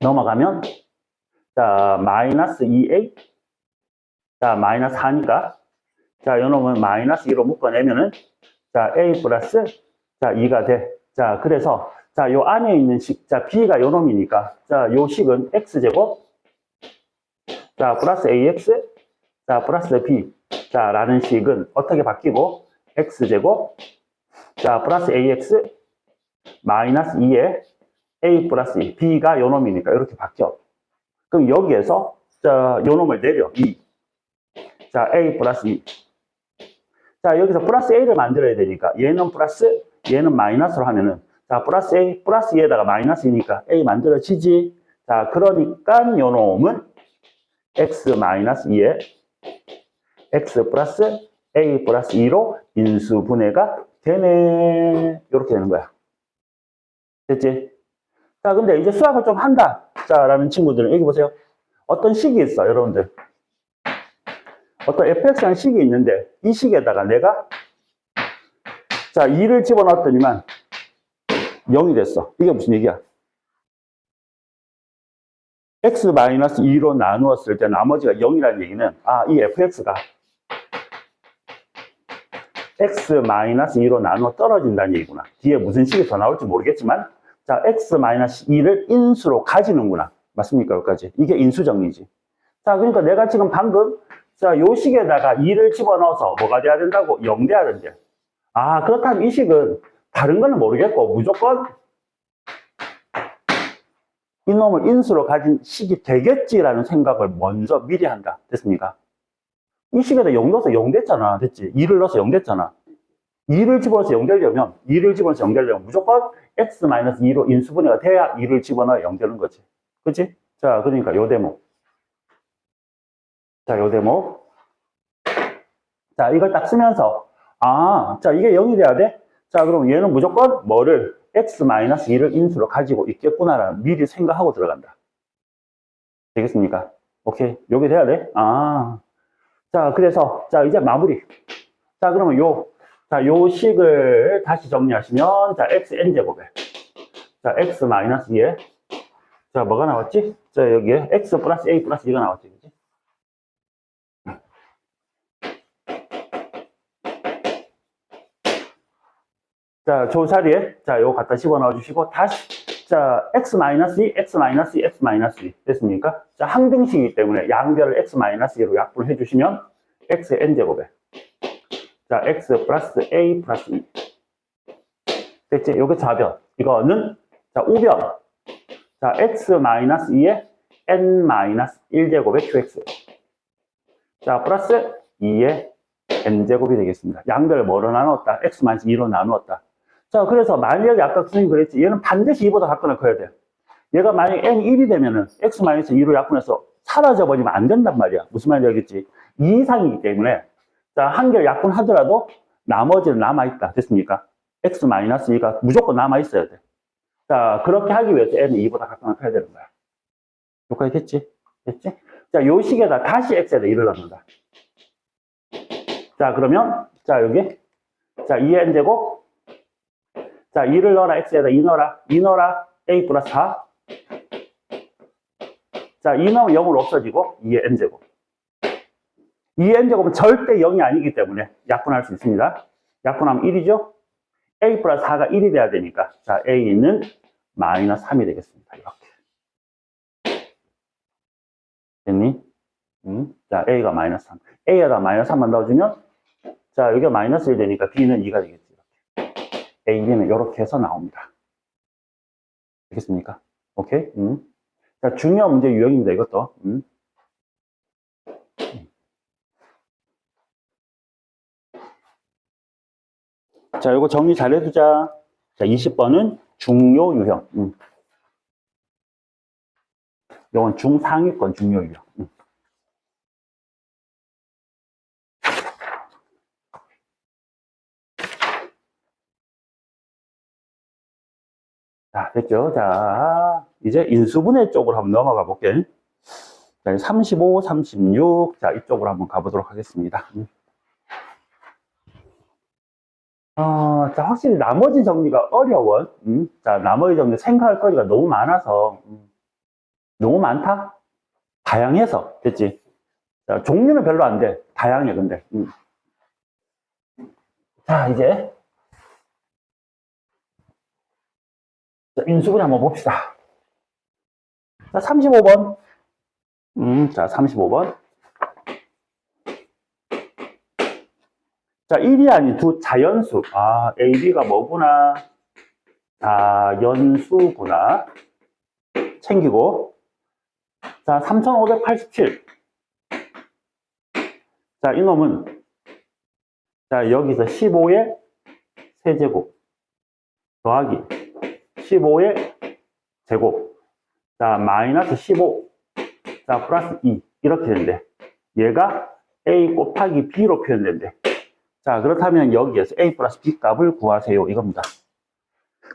넘어가면, 자, 마이너스 2A, 자, 마이너스 4니까, 자, 요 놈은 마이너스 2로 묶어내면은, 자, A 플러스, 자, 2가 돼. 자, 그래서, 자, 요 안에 있는 식, 자, B가 요 놈이니까, 자, 요 식은 X제곱, 자, 플러스 AX, 자, 플러스 B, 자, 라는 식은 어떻게 바뀌고, X제곱, 자, 플러스 AX, 마이너스 2에 A 플러스 2, B가 요 놈이니까 이렇게 바뀌어. 그럼 여기에서, 자, 요 놈을 내려, 2. 자, A 플러스 2. 자, 여기서 플러스 A를 만들어야 되니까, 얘는 플러스, 얘는 마이너스로 하면은, 자, 플러스 A, 플러스 2에다가 마이너스이니까 A 만들어지지. 자, 그러니까 요 놈은 X 마이너스 2에 X 플러스 A 플러스 2로 인수분해가 되네. 이렇게 되는 거야. 됐지? 자, 근데 이제 수학을 좀 한다. 자, 라는 친구들은 여기 보세요. 어떤 식이 있어, 여러분들. 어떤 fx라는 식이 있는데, 이 식에다가 내가, 자, 2를 집어넣었더니만 0이 됐어. 이게 무슨 얘기야? x-2로 나누었을 때 나머지가 0이라는 얘기는, 아, 이 fx가 x-2로 나누어 떨어진다는 얘기구나. 뒤에 무슨 식이 더 나올지 모르겠지만, 자, x-2를 인수로 가지는구나. 맞습니까? 여기까지. 이게 인수정리지. 자, 그러니까 내가 지금 방금, 자, 요 식에다가 2를 집어넣어서 뭐가 돼야 된다고? 0 돼야 된대. 아, 그렇다면 이 식은 다른 거는 모르겠고, 무조건 이놈을 인수로 가진 식이 되겠지라는 생각을 먼저 미리 한다. 됐습니까? 이 식에다 0 넣어서 0 됐잖아. 됐지? 2를 넣어서 0 됐잖아. 2를 집어넣어서 0 되려면, 2를 집어넣어서 0 되려면 무조건 x-2로 인수분해가 돼야 2를 집어넣어 0 되는 거지. 그치? 자, 그러니까 요 대목. 자, 요 대목. 자, 이걸 딱 쓰면서, 자, 이게 0이 돼야 돼? 자, 그럼 얘는 무조건 뭐를? x-2를 인수로 가지고 있겠구나라는 미리 생각하고 들어간다. 되겠습니까? 오케이. 요게 돼야 돼? 자, 그래서, 자, 이제 마무리. 자, 그러면 요 식을 다시 정리하시면, 자, xn제곱에, 자, x-2에, 자, 뭐가 나왔지? 자, 여기에 x 플러스 a 플러스 2가 나왔지, 그지? 자, 저 자리에, 자, 요거 갖다 집어 넣어주시고, 다시, 자, x-2, x-2, x-2. 됐습니까? 자, 항등식이기 때문에 양별을 x-2로 약분을 해주시면, xn제곱에, 자, x 플러스 a 플러스 2. 됐지? 요게 좌변. 이거는, 자, 우변. 자, x-2에 n-1제곱의 qx. 자, 플러스 2의 n제곱이 되겠습니다. 양별을 뭐로 나누었다? x-2로 나누었다. 자, 그래서 만약에 아까 선생님 그랬지. 얘는 반드시 2보다 작거나 커야 돼. 얘가 만약에 n1이 되면은 x-2로 약분해서 사라져버리면 안 된단 말이야. 무슨 말인지 알겠지? 2 이상이기 때문에, 자, 한결 약분하더라도 나머지는 남아있다. 됐습니까? x-2가 무조건 남아있어야 돼. 자, 그렇게 하기 위해서 n은 2보다 작거나 커야 되는 거야. 여기까지 됐지? 됐지? 자, 요 식에다 다시 x에다 2를 넣는다. 자, 그러면, 자, 여기, 자, 2n제곱, 자, 2를 넣어라, x에다 2 넣어라, 2 넣어라, a 플러스 4. 자, 2 넣으면 0으로 없어지고, 2의 n제곱. 2의 n제곱은 절대 0이 아니기 때문에 약분할 수 있습니다. 약분하면 1이죠? a 플러스 4가 1이 돼야 되니까, 자, a는 마이너스 3이 되겠습니다. 이렇게. 됐니? 자, a가 마이너스 3. a에다 마이너스 3만 넣어주면, 자, 여기가 마이너스 1 되니까 b는 2가 되겠지. A, B는 이렇게 해서 나옵니다. 되겠습니까? 오케이? 자, 중요한 문제 유형입니다, 이것도. 자, 이거 정리 잘 해두자. 자, 20번은 중요 유형. 이건 중상위권 중요 유형. 자, 됐죠? 자, 이제 인수분해 쪽으로 한번 넘어가 볼게. 자, 35, 36. 자, 이쪽으로 한번 가보도록 하겠습니다. 자, 확실히 나머지 정리가 어려워. 자, 나머지 정리 생각할 거리가 너무 많아서. 너무 많다? 다양해서. 됐지? 자, 종류는 별로 안 돼. 다양해, 근데. 자, 이제. 자, 인수분해 한번 봅시다. 자, 35번. 자, 35번. 자, 1이 아닌 두 자연수. A, B가 뭐구나. 자연수구나. 챙기고. 자, 3587. 자, 이놈은, 자, 여기서 15의 세제곱. 더하기 15의 제곱. 자, 마이너스 15. 자, 플러스 2. 이렇게 되는데. 얘가 A 곱하기 B로 표현된대. 자, 그렇다면 여기에서 A 플러스 B 값을 구하세요. 이겁니다.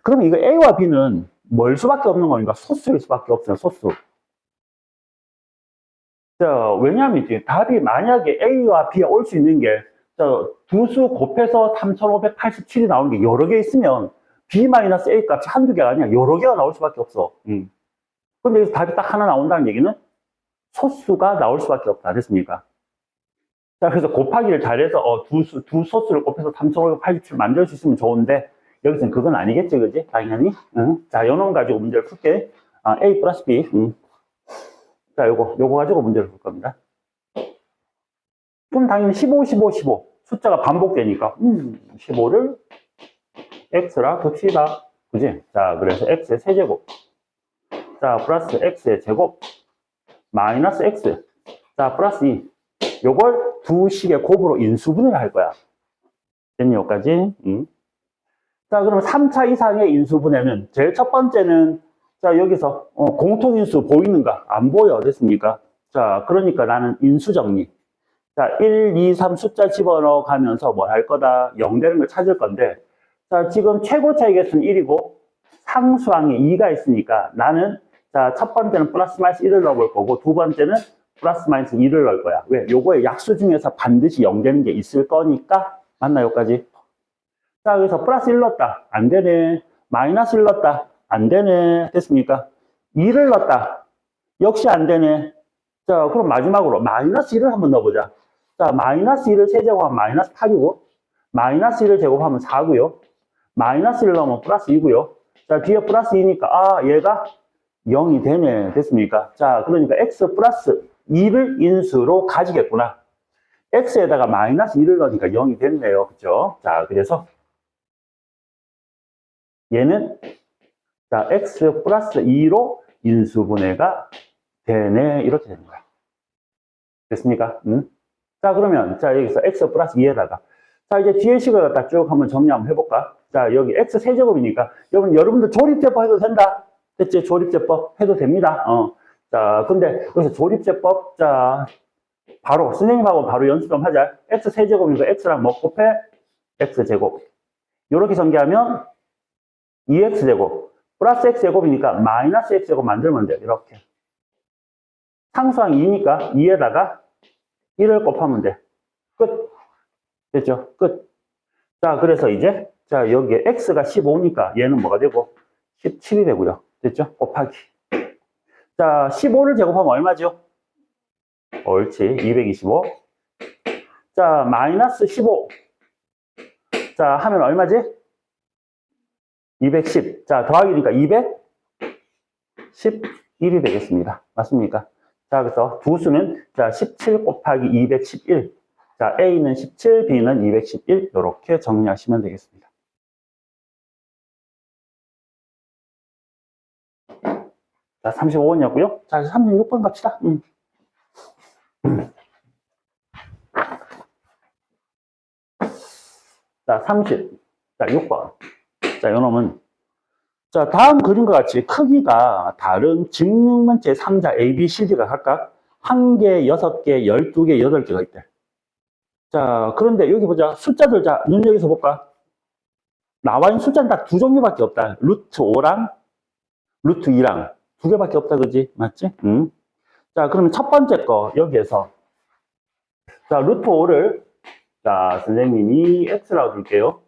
그러면 이거 A와 B는 뭘 수밖에 없는 거니까 소수일 수밖에 없어요. 소수. 자, 왜냐하면 이제 답이 만약에 A와 B가 올 수 있는 게, 두 수 곱해서 3587이 나오는 게 여러 개 있으면 B-A 값이 한두 개가 아니야. 여러 개가 나올 수밖에 없어. 근데 여기서 답이 딱 하나 나온다는 얘기는 소수가 나올 수밖에 없다. 됐습니까? 자, 그래서 곱하기를 잘해서, 두 소수를 곱해서 3587 만들 수 있으면 좋은데, 여기서는 그건 아니겠지, 그지? 당연히. 자, 요놈 가지고 문제를 풀게. A 플러스 B. 자, 요거 가지고 문제를 풀 겁니다. 그럼 당연히 15, 15, 15. 숫자가 반복되니까, 15를 X라 곱시다. 그지? 자, 그래서 X의 세제곱. 자, 플러스 X의 제곱. 마이너스 X. 자, 플러스 2. 요걸 두 식의 곱으로 인수분해를 할 거야. 됐니, 여기까지? 자, 그럼 3차 이상의 인수분해는 제일 첫 번째는, 자, 여기서 공통인수 보이는가? 안 보여. 됐습니까? 자, 그러니까 나는 인수정리. 자, 1, 2, 3 숫자 집어넣어 가면서 뭘 할 거다? 0 되는 걸 찾을 건데, 자, 지금 최고 차이 개수는 1이고, 상수항에 2가 있으니까 나는, 자, 첫 번째는 플러스 마이너스 1을 넣어볼 거고, 두 번째는 플러스 마이너스 2를 넣을 거야. 왜? 요거의 약수 중에서 반드시 0 되는 게 있을 거니까, 맞나, 여기까지? 자, 여기서 플러스 1 넣었다. 안 되네. 마이너스 1 넣었다. 안 되네. 됐습니까? 2를 넣었다. 역시 안 되네. 자, 그럼 마지막으로 마이너스 1을 한번 넣어보자. 자, 마이너스 1을 세제곱하면 마이너스 8이고, 마이너스 1을 제곱하면 4고요. 마이너스 1을 넣으면 플러스 2고요. 자, 뒤에 플러스 2니까, 아, 얘가 0이 되네. 됐습니까? 자, 그러니까 x 플러스 2를 인수로 가지겠구나. x에다가 마이너스 2를 넣으니까 0이 됐네요. 그죠? 자, 그래서 얘는, 자, x 플러스 2로 인수분해가 되네. 이렇게 되는 거야. 됐습니까? 자, 그러면, 자, 여기서 x 플러스 2에다가, 자, 이제 뒤에 식을 갖다 쭉 한번 정리 한번 해볼까? 자, 여기 x 세제곱이니까, 여러분들 조립제법 해도 된다? 됐지? 조립제법 해도 됩니다. 자, 근데 여기서 조립제법, 자, 바로, 선생님하고 바로 연습 좀 하자. x 세제곱이니까 x랑 뭐 곱해? x제곱. 요렇게 전개하면 2x제곱. 플러스 x제곱이니까 마이너스 x제곱 만들면 돼. 이렇게. 상수항 2니까 2에다가 1을 곱하면 돼. 끝. 됐죠? 끝. 자, 그래서 이제, 자, 여기에 x가 15니까 얘는 뭐가 되고? 17이 되고요. 됐죠? 곱하기. 자, 15를 제곱하면 얼마죠? 옳지. 225. 자, 마이너스 15. 자, 하면 얼마지? 210. 자, 더하기니까 211이 되겠습니다. 맞습니까? 자, 그래서 두 수는, 자, 17 곱하기 211. 자, A는 17, B는 211. 이렇게 정리하시면 되겠습니다. 자, 35번이었고요. 자, 36번 갑시다. 자, 30. 자, 6번. 자, 요놈은, 자, 다음 그림과 같이 크기가 다른 직육면 제3자 A, B, C, D가 각각 1개, 6개, 12개, 8개가 있대. 자, 그런데 여기 보자. 숫자들, 자, 눈여겨서 볼까? 나와 있는 숫자는 딱 두 종류밖에 없다. 루트 5랑 루트 2랑 두 개밖에 없다, 그지? 맞지? 자, 그러면 첫 번째 거, 여기에서. 자, 루트 5를, 자, 선생님이 X라고 둘게요.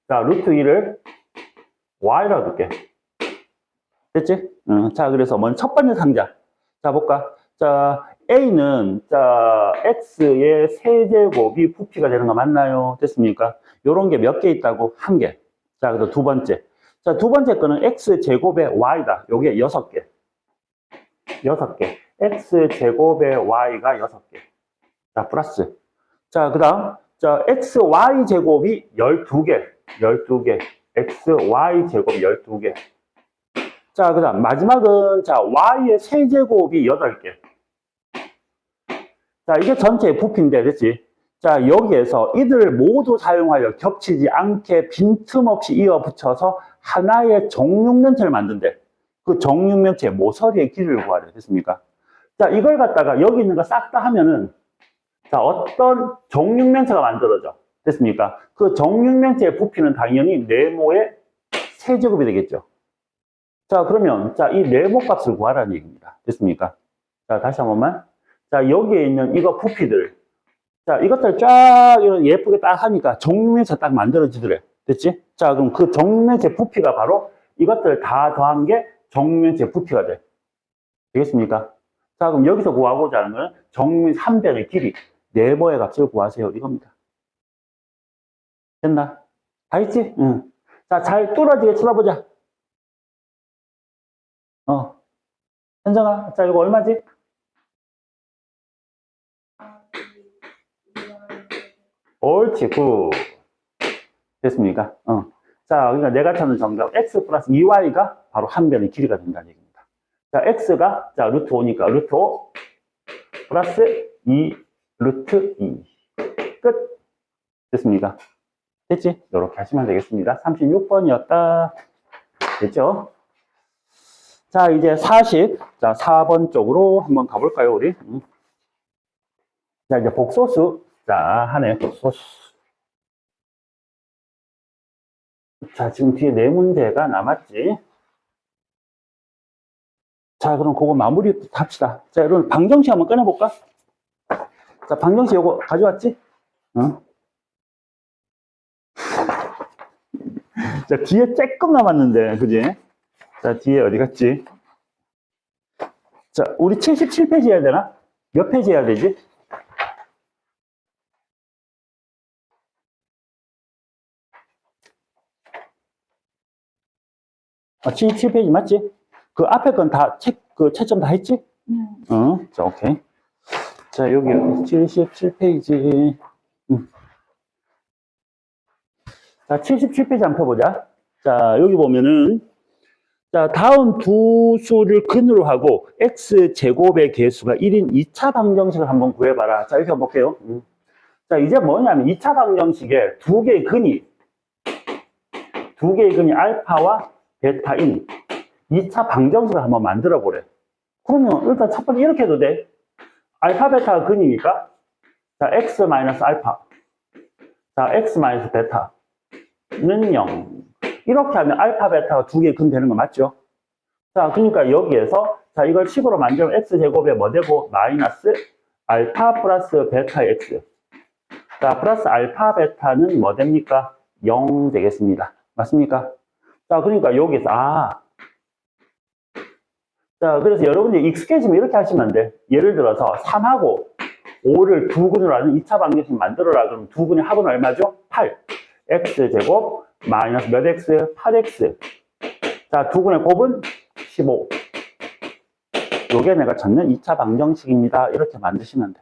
자, 루트 2를 Y라고 둘게. 됐지? 자, 그래서 먼저 첫 번째 상자. 자, 볼까? 자, A는, 자, X의 세제곱이 부피가 되는 거 맞나요? 됐습니까? 요런 게 몇 개 있다고? 1개. 자, 그래서 두 번째. 자, 두 번째 거는 X제곱의 Y다. 요게 6개. 6개. X제곱의 Y가 6개. 자, 플러스. 자, 그 다음. 자, XY제곱이 12개. 12개. XY제곱이 12개. 자, 그 다음. 마지막은, 자, Y의 세제곱이 8개. 자, 이게 전체의 부피인데, 됐지? 자, 여기에서 이들을 모두 사용하여 겹치지 않게 빈틈없이 이어 붙여서 하나의 정육면체를 만든대. 그 정육면체 모서리의 길이를 구하래. 됐습니까? 자, 이걸 갖다가 여기 있는 거 싹 다 하면은, 자, 어떤 정육면체가 만들어져. 됐습니까? 그 정육면체의 부피는 당연히 네모의 세제곱이 되겠죠. 자, 그러면, 자, 이 네모 값을 구하라는 얘기입니다. 됐습니까? 자, 다시 한 번만. 자, 여기에 있는 이거 부피들. 자, 이것들 쫙 예쁘게 딱 하니까 정육면체 딱 만들어지더래. 됐지? 자, 그럼 그 정육면체 부피가 바로 이것들 다 더한 게 정육면체 부피가 돼. 되겠습니까? 자, 그럼 여기서 구하고자 하는 거는 정육면체 한 변의 길이, 네모의 값을 구하세요. 이겁니다. 됐나? 다 있지? 응. 자, 잘 뚫어지게 쳐다보자. 현정아, 자, 이거 얼마지? 옳지, 굿. 됐습니까? 자, 그러니까 내가 찾는 정답, x 플러스 2y가 바로 한 변의 길이가 된다는 얘기입니다. 자, x가, 자, 루트 5니까, 루트 5 플러스 2 루트 2. 끝. 됐습니까? 됐지? 이렇게 하시면 되겠습니다. 36번이었다. 됐죠? 자, 이제 40. 자, 4번 쪽으로 한번 가볼까요, 우리? 자, 이제 복소수. 자, 하네, 복소수. 자, 지금 뒤에 네 문제가 남았지. 자, 그럼 그거 마무리 합시다. 자, 여러분, 방정식 한번 꺼내볼까? 자, 방정식 요거 가져왔지? 어? 자, 뒤에 조금 남았는데, 그지? 자, 뒤에 어디 갔지? 자, 우리 77페이지 해야 되나? 몇 페이지 해야 되지? 77페이지 맞지? 그 앞에 건 다 그 채점 다 했지? 자, 오케이. 자, 여기 77페이지. 자, 77페이지 한번 펴보자. 자, 여기 보면은, 자, 다음 두 수를 근으로 하고, x제곱의 개수가 1인 2차 방정식을 한번 구해봐라. 자, 이렇게 한번 볼게요. 자, 이제 뭐냐면, 2차 방정식에 두 개의 근이 알파와 베타인 2차 방정식을 한번 만들어 보래. 그러면 일단 첫 번째 이렇게 해도 돼. 알파, 베타가 근이니까, 자, x 마이너스 알파. 자, x 마이너스 베타는 0. 이렇게 하면 알파, 베타가 두 개의 근 되는 거 맞죠? 자, 그러니까 여기에서, 자, 이걸 식으로 만들면 x제곱에 뭐 되고, 마이너스 알파 플러스 베타 x. 자, 플러스 알파, 베타는 뭐 됩니까? 0 되겠습니다. 맞습니까? 자, 그러니까 여기서, 자, 그래서 여러분들이 익숙해지면 이렇게 하시면 안 돼. 예를 들어서 3하고 5를 두 근으로 하는 2차 방정식 만들어라. 그럼 두 근의 합은 얼마죠? 8. x제곱 마이너스 몇 x? 8x. 자, 두 근의 곱은 15. 요게 내가 찾는 2차 방정식입니다. 이렇게 만드시면 돼.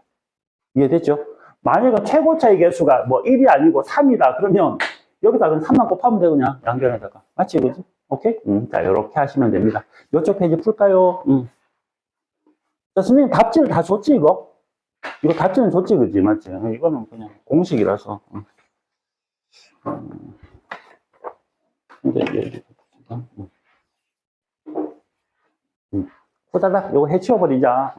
이해됐죠? 만약에 최고차의 개수가 뭐 1이 아니고 3이다. 그러면 여기다 그냥 3만 곱하면 돼, 그냥. 양변에다가. 맞지, 그지? 오케이? 자, 이렇게 하시면 됩니다. 이쪽 페이지 풀까요? 자, 선생님 답지를 다 줬지, 이거? 이거 답지는 줬지, 그지? 맞지? 이거는 그냥 공식이라서. 근데 이제, 후다닥, 이거 해치워버리자.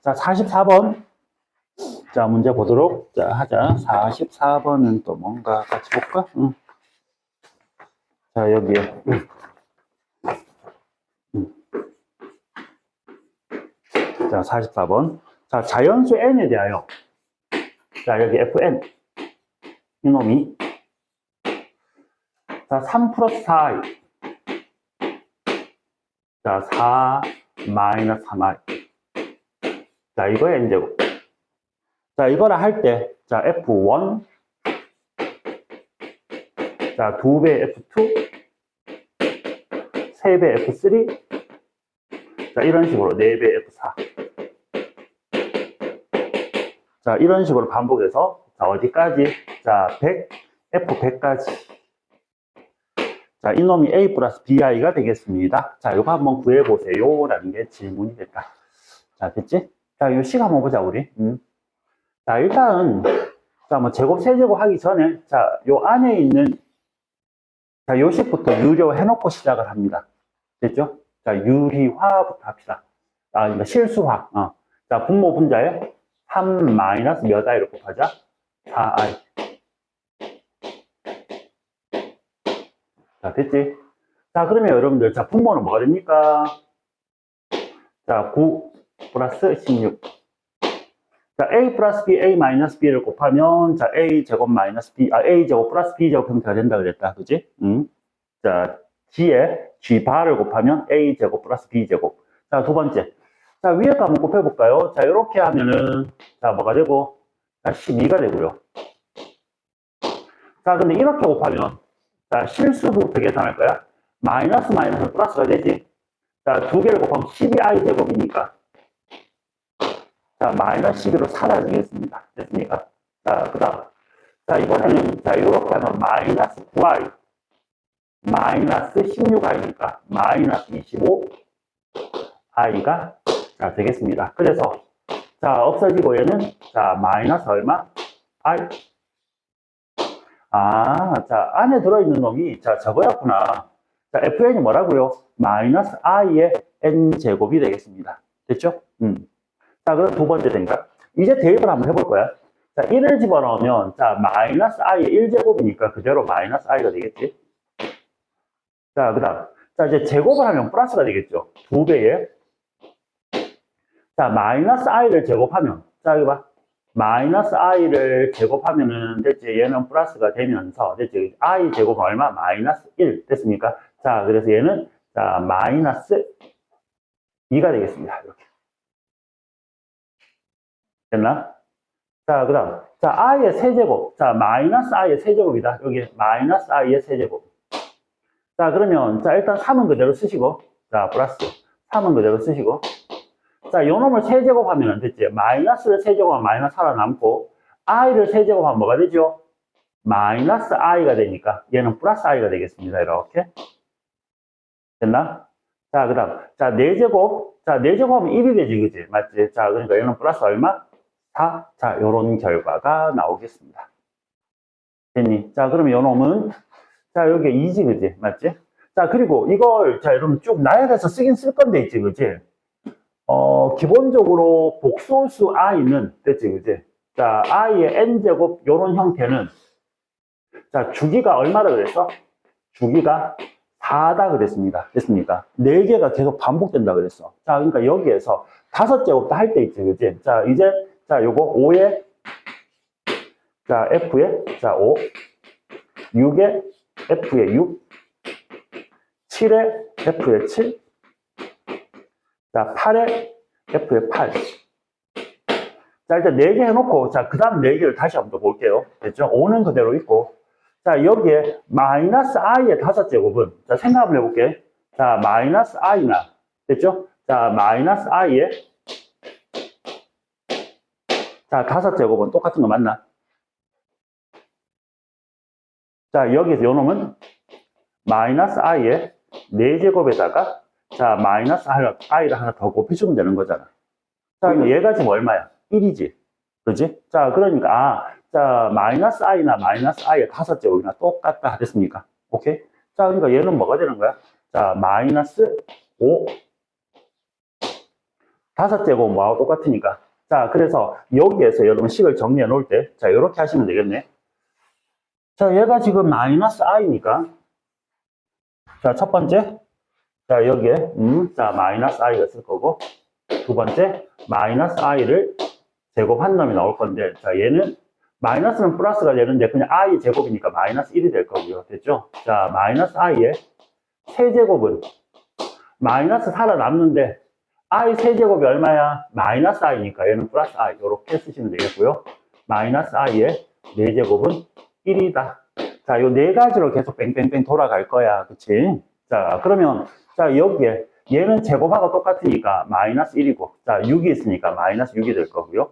자, 44번. 자, 문제 보도록 하자. 44번은 또 뭔가 같이 볼까? 자, 여기에. 자, 44번. 자, 자연수 n에 대하여. 자, 여기 fn. 이놈이. 자, 3 플러스 4i. 자, 4 마이너스 3i. 자, 이거의 n제곱. 자, 이거를 할 때, 자, f1. 자, 2배 f2. 3배 f3. 자, 이런 식으로 4배 f4. 자, 이런 식으로 반복해서, 자, 어디까지? 자, 100, f100까지. 자, 이놈이 a 플러스 bi가 되겠습니다. 자, 이거 한번 구해보세요. 라는 게 질문이 됐다. 자, 됐지? 자, 이 식 한번 보자, 우리. 자, 일단, 자, 뭐, 제곱, 세제곱 하기 전에, 자, 요 안에 있는, 자, 요 식부터 유료해놓고 시작을 합니다. 됐죠? 자, 유리화부터 합시다. 그러니까 실수화. 자, 분모 분자에 3 마이너스 몇 i를 곱하자? 4i. 자, 됐지? 자, 그러면 여러분들, 자, 분모는 뭐가 됩니까? 자, 9 플러스 16. 자, a 플러스 b, a 마이너스 b를 곱하면, 자, a 제곱 마이너스 b, a 제곱 플러스 b 제곱 형태가 된다 그랬다. 그지? 자, g에 g 바를 곱하면 a 제곱 플러스 b 제곱. 자, 두 번째. 자, 위에 거 한번 곱해볼까요? 자, 이렇게 하면은, 자, 뭐가 되고, 자, 12가 되고요. 자, 근데 이렇게 곱하면, 자, 실수부터 계산할 거야. 마이너스 마이너스 플러스가 되지. 자, 두 개를 곱하면 12i 제곱이니까. 자, 마이너스 12로 사라지겠습니다. 됐습니까? 자, 그 다음. 자, 이번에는, 자, 이렇게 하면 마이너스 9i. 마이너스 16i니까 마이너스 25i가 자, 되겠습니다. 그래서, 자, 없어지고 얘는, 자, 마이너스 얼마? i. 자, 안에 들어있는 놈이, 자, 저거였구나. 자, FN이 뭐라고요? 마이너스 i의 n제곱이 되겠습니다. 됐죠? 자, 그럼 두 번째 생각. 이제 대입을 한번 해볼 거야. 자, 1을 집어넣으면, 자, 마이너스 i의 1제곱이니까 그대로 마이너스 i가 되겠지? 자, 그 다음. 자, 이제 제곱을 하면 플러스가 되겠죠? 두 배에. 자, 마이너스 i를 제곱하면, 자, 이거 봐. 마이너스 i를 제곱하면은, 됐지? 얘는 플러스가 되면서, 됐지? i 제곱은 얼마? 마이너스 1. 됐습니까? 자, 그래서 얘는, 자, 마이너스 2가 되겠습니다. 이렇게. 됐나? 자, 그 다음. 자, i의 세제곱. 자, 마이너스 i의 세제곱이다. 여기 마이너스 i의 세제곱. 자, 그러면, 자, 일단 3은 그대로 쓰시고, 자, 플러스. 3은 그대로 쓰시고. 자, 요 놈을 세제곱하면 됐지. 마이너스를 세제곱하면 마이너스 살아남고, i를 세제곱하면 뭐가 되죠? 마이너스 i가 되니까, 얘는 플러스 i가 되겠습니다. 이렇게. 됐나? 자, 그 다음. 자, 4제곱. 자, 4제곱하면 1이 되지, 그지? 맞지? 자, 그러니까 얘는 플러스 얼마? 4. 자, 요런 결과가 나오겠습니다. 됐니? 자, 그러면 요 놈은, 자, 여기 2지, 그지? 맞지? 자, 그리고 이걸, 자, 여러분 쭉 나열해서 쓰긴 쓸 건데 있지, 그지? 기본적으로 복소수 i는, 됐지, 그지? 자, i의 n제곱, 요런 형태는, 자, 주기가 얼마라 그랬어? 주기가 4다 그랬습니다. 됐습니까? 4개가 계속 반복된다 그랬어. 자, 그러니까 여기에서 5제곱도 할 때 있지, 그지? 자, 이제, 자, 요거 5에, 자, F에, 자, 5, 6에, F에 6, 7에, F에 7, 자, 8에, F에 8. 자, 일단 4개 해놓고, 자, 그 다음 4개를 다시 한번 더 볼게요. 됐죠? 5는 그대로 있고, 자, 여기에 마이너스 i의 5제곱은, 자, 생각 한번 해볼게. 자, 마이너스 i나, 됐죠? 자, 마이너스 i의, 자, 5제곱은 똑같은 거 맞나? 자, 여기서 요 놈은 마이너스 i의 4제곱에다가, 자, 마이너스 i를 하나 더 곱해주면 되는 거잖아. 자, 그럼 얘가 지금 얼마야? 1이지. 그지? 자, 그러니까, 자, 마이너스 i나 마이너스 i의 5제곱이나 똑같다. 됐습니까? 오케이? 자, 그러니까 얘는 뭐가 되는 거야? 자, 마이너스 5. 5제곱은 뭐하고 똑같으니까. 자, 그래서 여기에서 여러분 식을 정리해 놓을 때, 자, 이렇게 하시면 되겠네. 자, 얘가 지금 마이너스 i니까. 자, 첫 번째. 자, 여기에, 자, 마이너스 i가 있을 거고. 두 번째, 마이너스 i를 제곱한 놈이 나올 건데, 자, 얘는 마이너스는 플러스가 되는데 그냥 i 제곱이니까 마이너스 1이 될 거고요. 됐죠? 자, 마이너스 i의 세제곱은 마이너스 살아남는데 i 세제곱이 얼마야? 마이너스 i니까 얘는 플러스 i 이렇게 쓰시면 되겠고요. 마이너스 i의 4제곱은 1이다. 자, 요 4가지로 계속 뺑뺑뺑 돌아갈 거야. 그치? 자, 그러면 자, 여기에 얘는 제곱하고 똑같으니까 마이너스 1이고, 자, 6이 있으니까 마이너스 6이 될 거고요.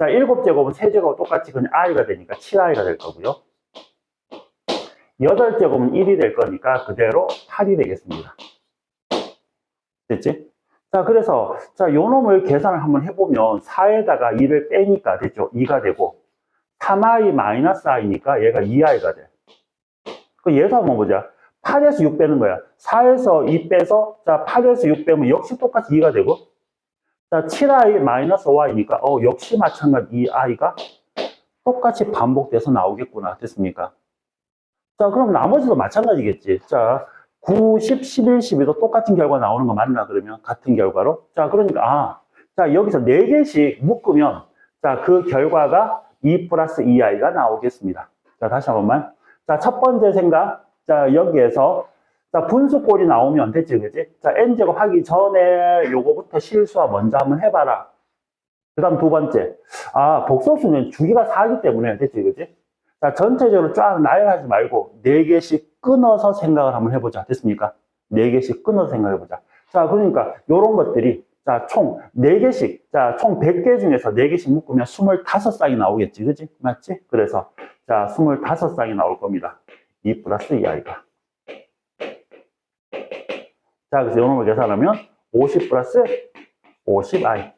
자, 7제곱은 세제곱 똑같이 그냥 i가 되니까 7i가 될 거고요. 8제곱은 1이 될 거니까 그대로 8이 되겠습니다. 됐지? 자, 그래서, 자, 요 놈을 계산을 한번 해보면 4에다가 2를 빼니까 됐죠? 2가 되고, 3i 마이너스 i니까 얘가 2i가 돼. 그 얘도 한번 보자. 8에서 6 빼는 거야. 4에서 2 빼서, 자, 8에서 6 빼면 역시 똑같이 2가 되고, 자, 7i 마이너스 5i니까, 역시 마찬가지 2i가 똑같이 반복돼서 나오겠구나. 됐습니까? 자, 그럼 나머지도 마찬가지겠지. 자, 9, 10, 11, 12도 똑같은 결과 나오는 거 맞나? 그러면 같은 결과로. 자, 그러니까, 자, 여기서 4개씩 묶으면, 자, 그 결과가 2 플러스 2i가 나오겠습니다. 자, 다시 한 번만. 자, 첫 번째 생각. 자, 여기에서, 자, 분수꼴이 나오면 됐지, 그지? 자, n제곱 하기 전에 요거부터 실수와 먼저 한번 해봐라. 그 다음 두 번째. 복소수는 주기가 4기 때문에 됐지, 그지? 자, 전체적으로 쫙 나열하지 말고 4개씩 끊어서 생각을 한번 해보자. 됐습니까? 4개씩 끊어서 생각해보자. 자, 그러니까 요런 것들이, 자, 총 4개씩, 자, 총 100개 중에서 4개씩 묶으면 25쌍이 나오겠지, 그지? 맞지? 그래서, 자, 25쌍이 나올 겁니다. 2 플러스 2i가. 자, 그래서 요놈을 계산하면 50 플러스 50i.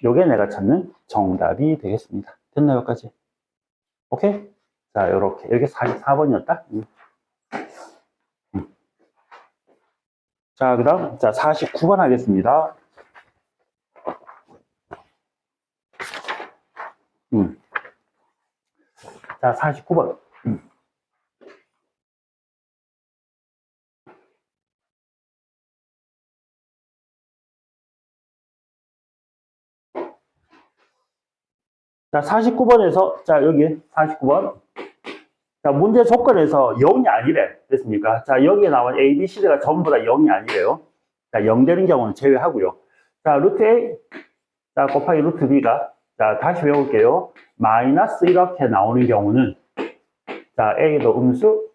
요게 내가 찾는 정답이 되겠습니다. 됐나요, 여기까지? 오케이? 자, 요렇게. 이게 44번이었다. 자, 그 다음, 자, 49번 하겠습니다. 자, 49번. 자, 49번에서, 자, 여기 49번. 자, 문제 조건에서 0이 아니래. 됐습니까? 자, 여기에 나온 A, B, C가 전부 다 0이 아니래요. 자, 0 되는 경우는 제외하고요. 자, 루트 A, 자, 곱하기 루트 B가, 자, 다시 외울게요. 마이너스 이렇게 나오는 경우는, 자, A도 음수,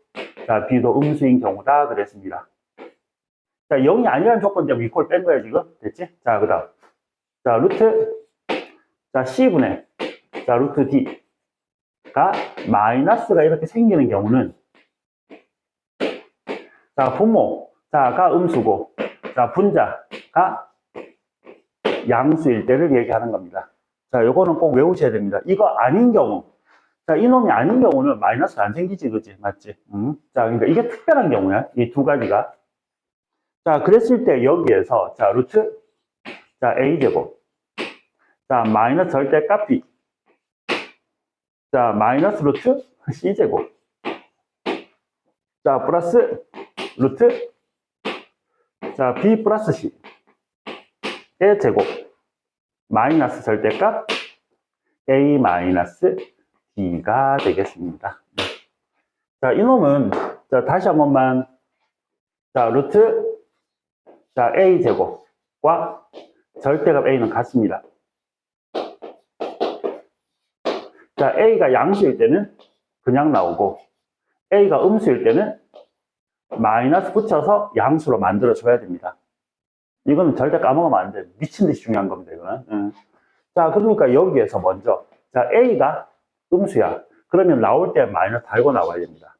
자, B도 음수인 경우다. 그랬습니다. 자, 0이 아니라는 조건 때문에 이꼴 뺀 거야, 지금. 됐지? 자, 그 다음. 자, 루트, 자, C분의, 자, 루트 D가 마이너스가 이렇게 생기는 경우는, 자, 분모, 자가 음수고, 자, 분자가 양수일 때를 얘기하는 겁니다. 자, 요거는 꼭 외우셔야 됩니다. 이거 아닌 경우, 자, 이놈이 아닌 경우는 마이너스가 안 생기지, 그지? 맞지? 자, 그러니까 이게 특별한 경우야. 이 두 가지가. 자, 그랬을 때 여기에서, 자, 루트, 자, A제곱. 자, 마이너스 절대값 B. 자, 마이너스 루트 C제곱. 자, 플러스 루트, 자, B 플러스 C의 제곱. 마이너스 절대값 A 마이너스 B가 되겠습니다. 자, 이놈은, 자, 다시 한 번만, 자, 루트, 자, A 제곱과 절대값 A는 같습니다. 자, A가 양수일 때는 그냥 나오고, A가 음수일 때는 마이너스 붙여서 양수로 만들어줘야 됩니다. 이거는 절대 까먹으면 안 돼. 미친 듯이 중요한 겁니다, 이거는. 자, 그러니까 여기에서 먼저, 자, A가 음수야. 그러면 나올 때 마이너스 달고 나와야 됩니다.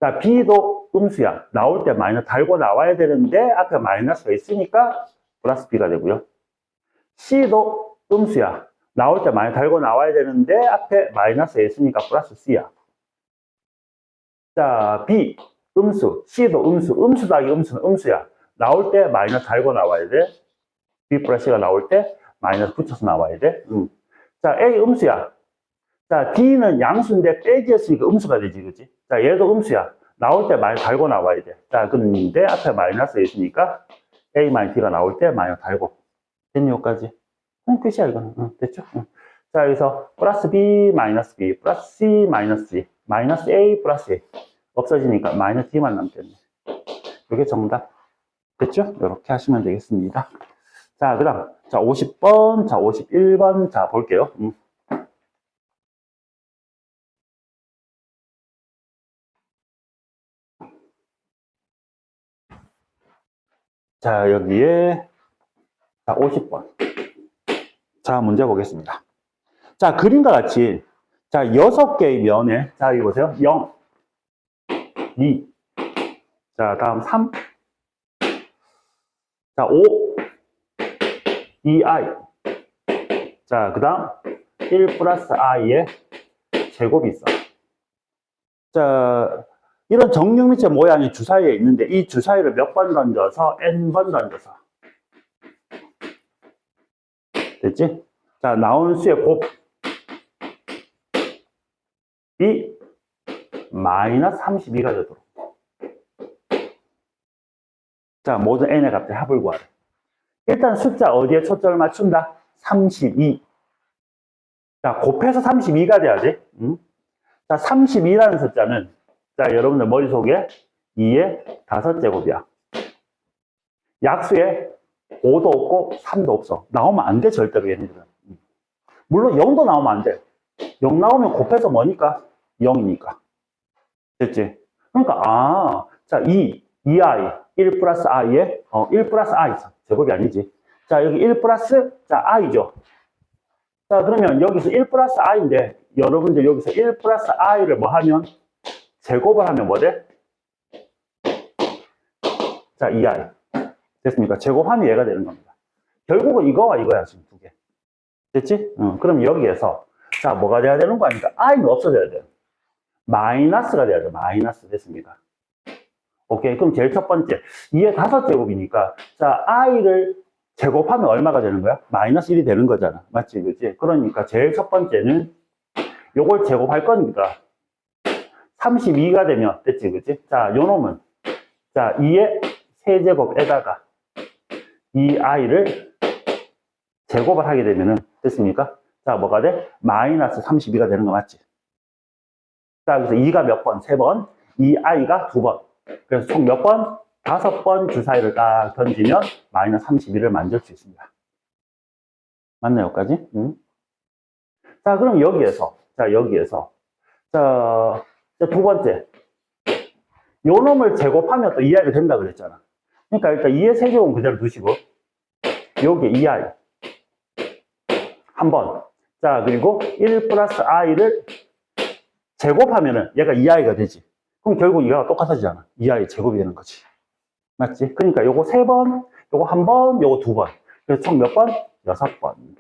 자, B도 음수야. 나올 때 마이너스 달고 나와야 되는데, 앞에 마이너스가 있으니까 플러스 B가 되고요. C도 음수야. 나올 때 마이너스 달고 나와야 되는데, 앞에 마이너스가 있으니까 플러스 C야. 자, B, 음수. C도 음수. 음수 더하기 음수는 음수야. 나올 때 마이너스 달고 나와야 돼. B 플러스 C가 나올 때 마이너스 붙여서 나와야 돼. 자, A 음수야. 자, D는 양수인데 빼기였으니까 음수가 되지, 그치? 자, 얘도 음수야. 나올 때 마이너스 달고 나와야 돼. 자, 근데 앞에 마이너스가 있으니까 A 마이너스 D가 나올 때 마이너스 달고. 됐니, 여기까지? 끝이야, 이거는. 됐죠? 자, 여기서 플러스 B 마이너스 B 플러스 C 마이너스 C 마이너스 A 플러스 A 없어지니까 마이너스 D만 남겠네. 이게 정답. 됐죠? 이렇게 하시면 되겠습니다. 자, 그 다음. 자, 50번, 자, 51번. 자, 볼게요. 자, 여기에, 자, 50번. 자, 문제 보겠습니다. 자, 그림과 같이, 자, 6개의 면에, 자, 여기 보세요. 0, 2, 자, 다음 3, 자, 5, 2i. 자, 그 다음 1 플러스 i의 제곱이 있어. 자, 이런 정육면체 모양이 주사위에 있는데 이 주사위를 몇 번 던져서 n번 던져서. 됐지? 자, 나오는 수의 곱이 마이너스 32가 되도록. 자, 모든 n의 값의 합을 구하래. 일단 숫자 어디에 초점을 맞춘다? 32. 자, 곱해서 32가 돼야지. 자, 32라는 숫자는, 자, 여러분들 머릿속에 2의 5제곱이야. 약수에 5도 없고 3도 없어. 나오면 안 돼, 절대로 얘네들은. 물론 0도 나오면 안 돼. 0 나오면 곱해서 뭐니까? 0이니까. 됐지? 그러니까, 자, 2i, 1 플러스 i에, 1 플러스 i, 제곱이 아니지. 자, 여기 1 플러스, 자, i죠. 자, 그러면 여기서 1 플러스 i인데, 여러분들 여기서 1 플러스 i를 뭐 하면, 제곱을 하면 뭐 돼? 자, 2i. 됐습니까? 제곱하면 얘가 되는 겁니다. 결국은 이거와 이거야, 지금 두 개. 됐지? 그럼 여기에서, 자, 뭐가 돼야 되는 거 아닙니까? i는 없어져야 돼요. 마이너스가 돼야 돼요. 마이너스 됐습니까? 오케이. 그럼 제일 첫 번째. 2의 5제곱이니까, 자, i를 제곱하면 얼마가 되는 거야? 마이너스 1이 되는 거잖아. 맞지? 그치? 그러니까 제일 첫 번째는 요걸 제곱할 거니까 32가 되면, 됐지? 그치? 자, 요 놈은, 자, 2의 세제곱에다가 이 i를 제곱을 하게 되면은, 됐습니까? 자, 뭐가 돼? 마이너스 32가 되는 거 맞지? 자, 그래서 2가 몇 번? 3번. 이 i가 2번. 그래서 총 몇 번? 5번 주사위를 딱 던지면 마이너스 32를 만들 수 있습니다. 맞나요, 여기까지? 응? 자, 그럼 여기에서, 자, 두 번째. 요 놈을 제곱하면 또 2i가 된다 그랬잖아. 그러니까 일단 2의 세제곱은 그대로 두시고, 여기 2i. 한 번. 자, 그리고 1 플러스 i를 제곱하면은 얘가 2i가 되지. 그럼 결국 이거가 똑같아지잖아. 2i 제곱이 되는 거지. 맞지? 그러니까 요거 3번, 요거 1번, 요거 2번. 그래서 총 몇 번? 6번.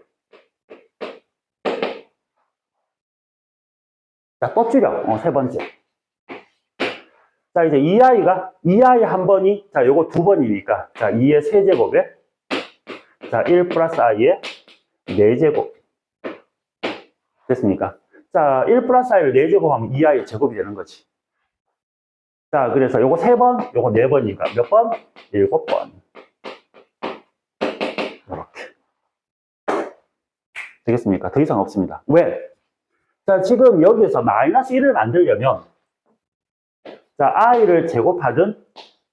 자, 또 줄여. 세 번째. 자, 이제 2i 한 번이, 자, 요거 2번이니까, 자, 2의 세제곱에, 자, 1 플러스 i의 4제곱. 됐습니까? 자, 1 플러스 i를 4제곱하면 2i 제곱이 되는 거지. 자, 그래서 요거 3번, 요거 4번이니까 몇 번? 7번. 이렇게. 되겠습니까? 더 이상 없습니다. 왜? 자, 지금 여기에서 마이너스 1을 만들려면, 자, i를 제곱하든,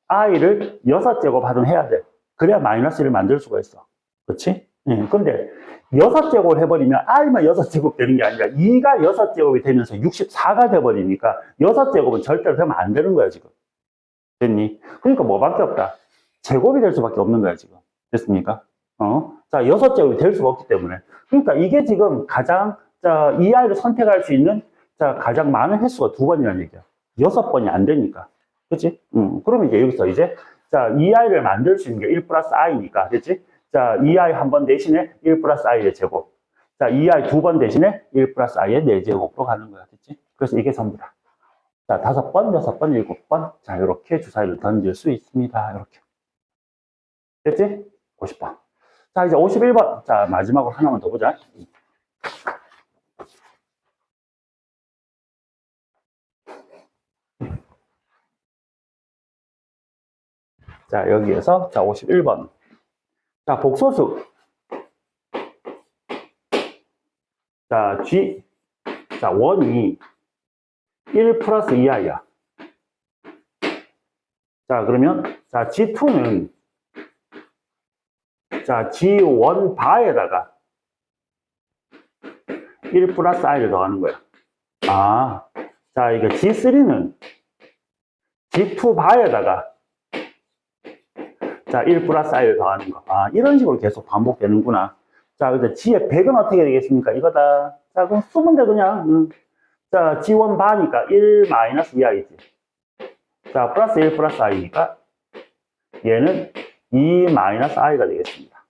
i를 6제곱하든 해야 돼. 그래야 마이너스 1을 만들 수가 있어. 그렇지? 근데 6제곱을 해버리면 i만 6제곱 되는 게 아니라 2가 6제곱이 되면서 64가 돼버리니까 6제곱은 절대로 되면 안 되는 거야, 지금. 됐니? 그러니까 뭐밖에 없다. 제곱이 될 수밖에 없는 거야, 지금. 됐습니까? 자, 6제곱이 될 수가 없기 때문에. 그러니까 이게 지금 가장, 자, 이 i를 선택할 수 있는, 자, 가장 많은 횟수가 2번이라는 얘기야. 6번이 안 되니까. 그치? 그러면 이제 여기서 이제, 자, 이 i를 만들 수 있는 게 1 플러스 i니까. 됐지? 자, 2i 한 번 대신에 1 플러스 i의 제곱. 자, 2i 2번 대신에 1 플러스 i의 4제곱으로 가는 거야. 됐지? 그래서 이게 전부다. 자, 5번, 6번, 7번. 자, 이렇게 주사위를 던질 수 있습니다. 이렇게. 됐지? 50번. 자, 이제 51번. 자, 마지막으로 하나만 더 보자. 자, 여기에서, 자, 51번. 자, 복소수. 자, G. 자, 1이 1 플러스 2i야. 자, 그러면, 자, G2는, 자, G1 바에다가 1 플러스 i를 더하는 거야. 아, 자, 이거 G3는 G2 바에다가 자, 1 플러스 i를 더하는 거. 아, 이런 식으로 계속 반복되는구나. 자, 근데 G의 100은 어떻게 되겠습니까? 이거다. 자, 그럼 쓰면 돼, 그냥. 자, G1 바니까 1 마이너스 2i지. 자, 플러스 1 플러스 i니까 얘는 2 마이너스 i가 되겠습니다.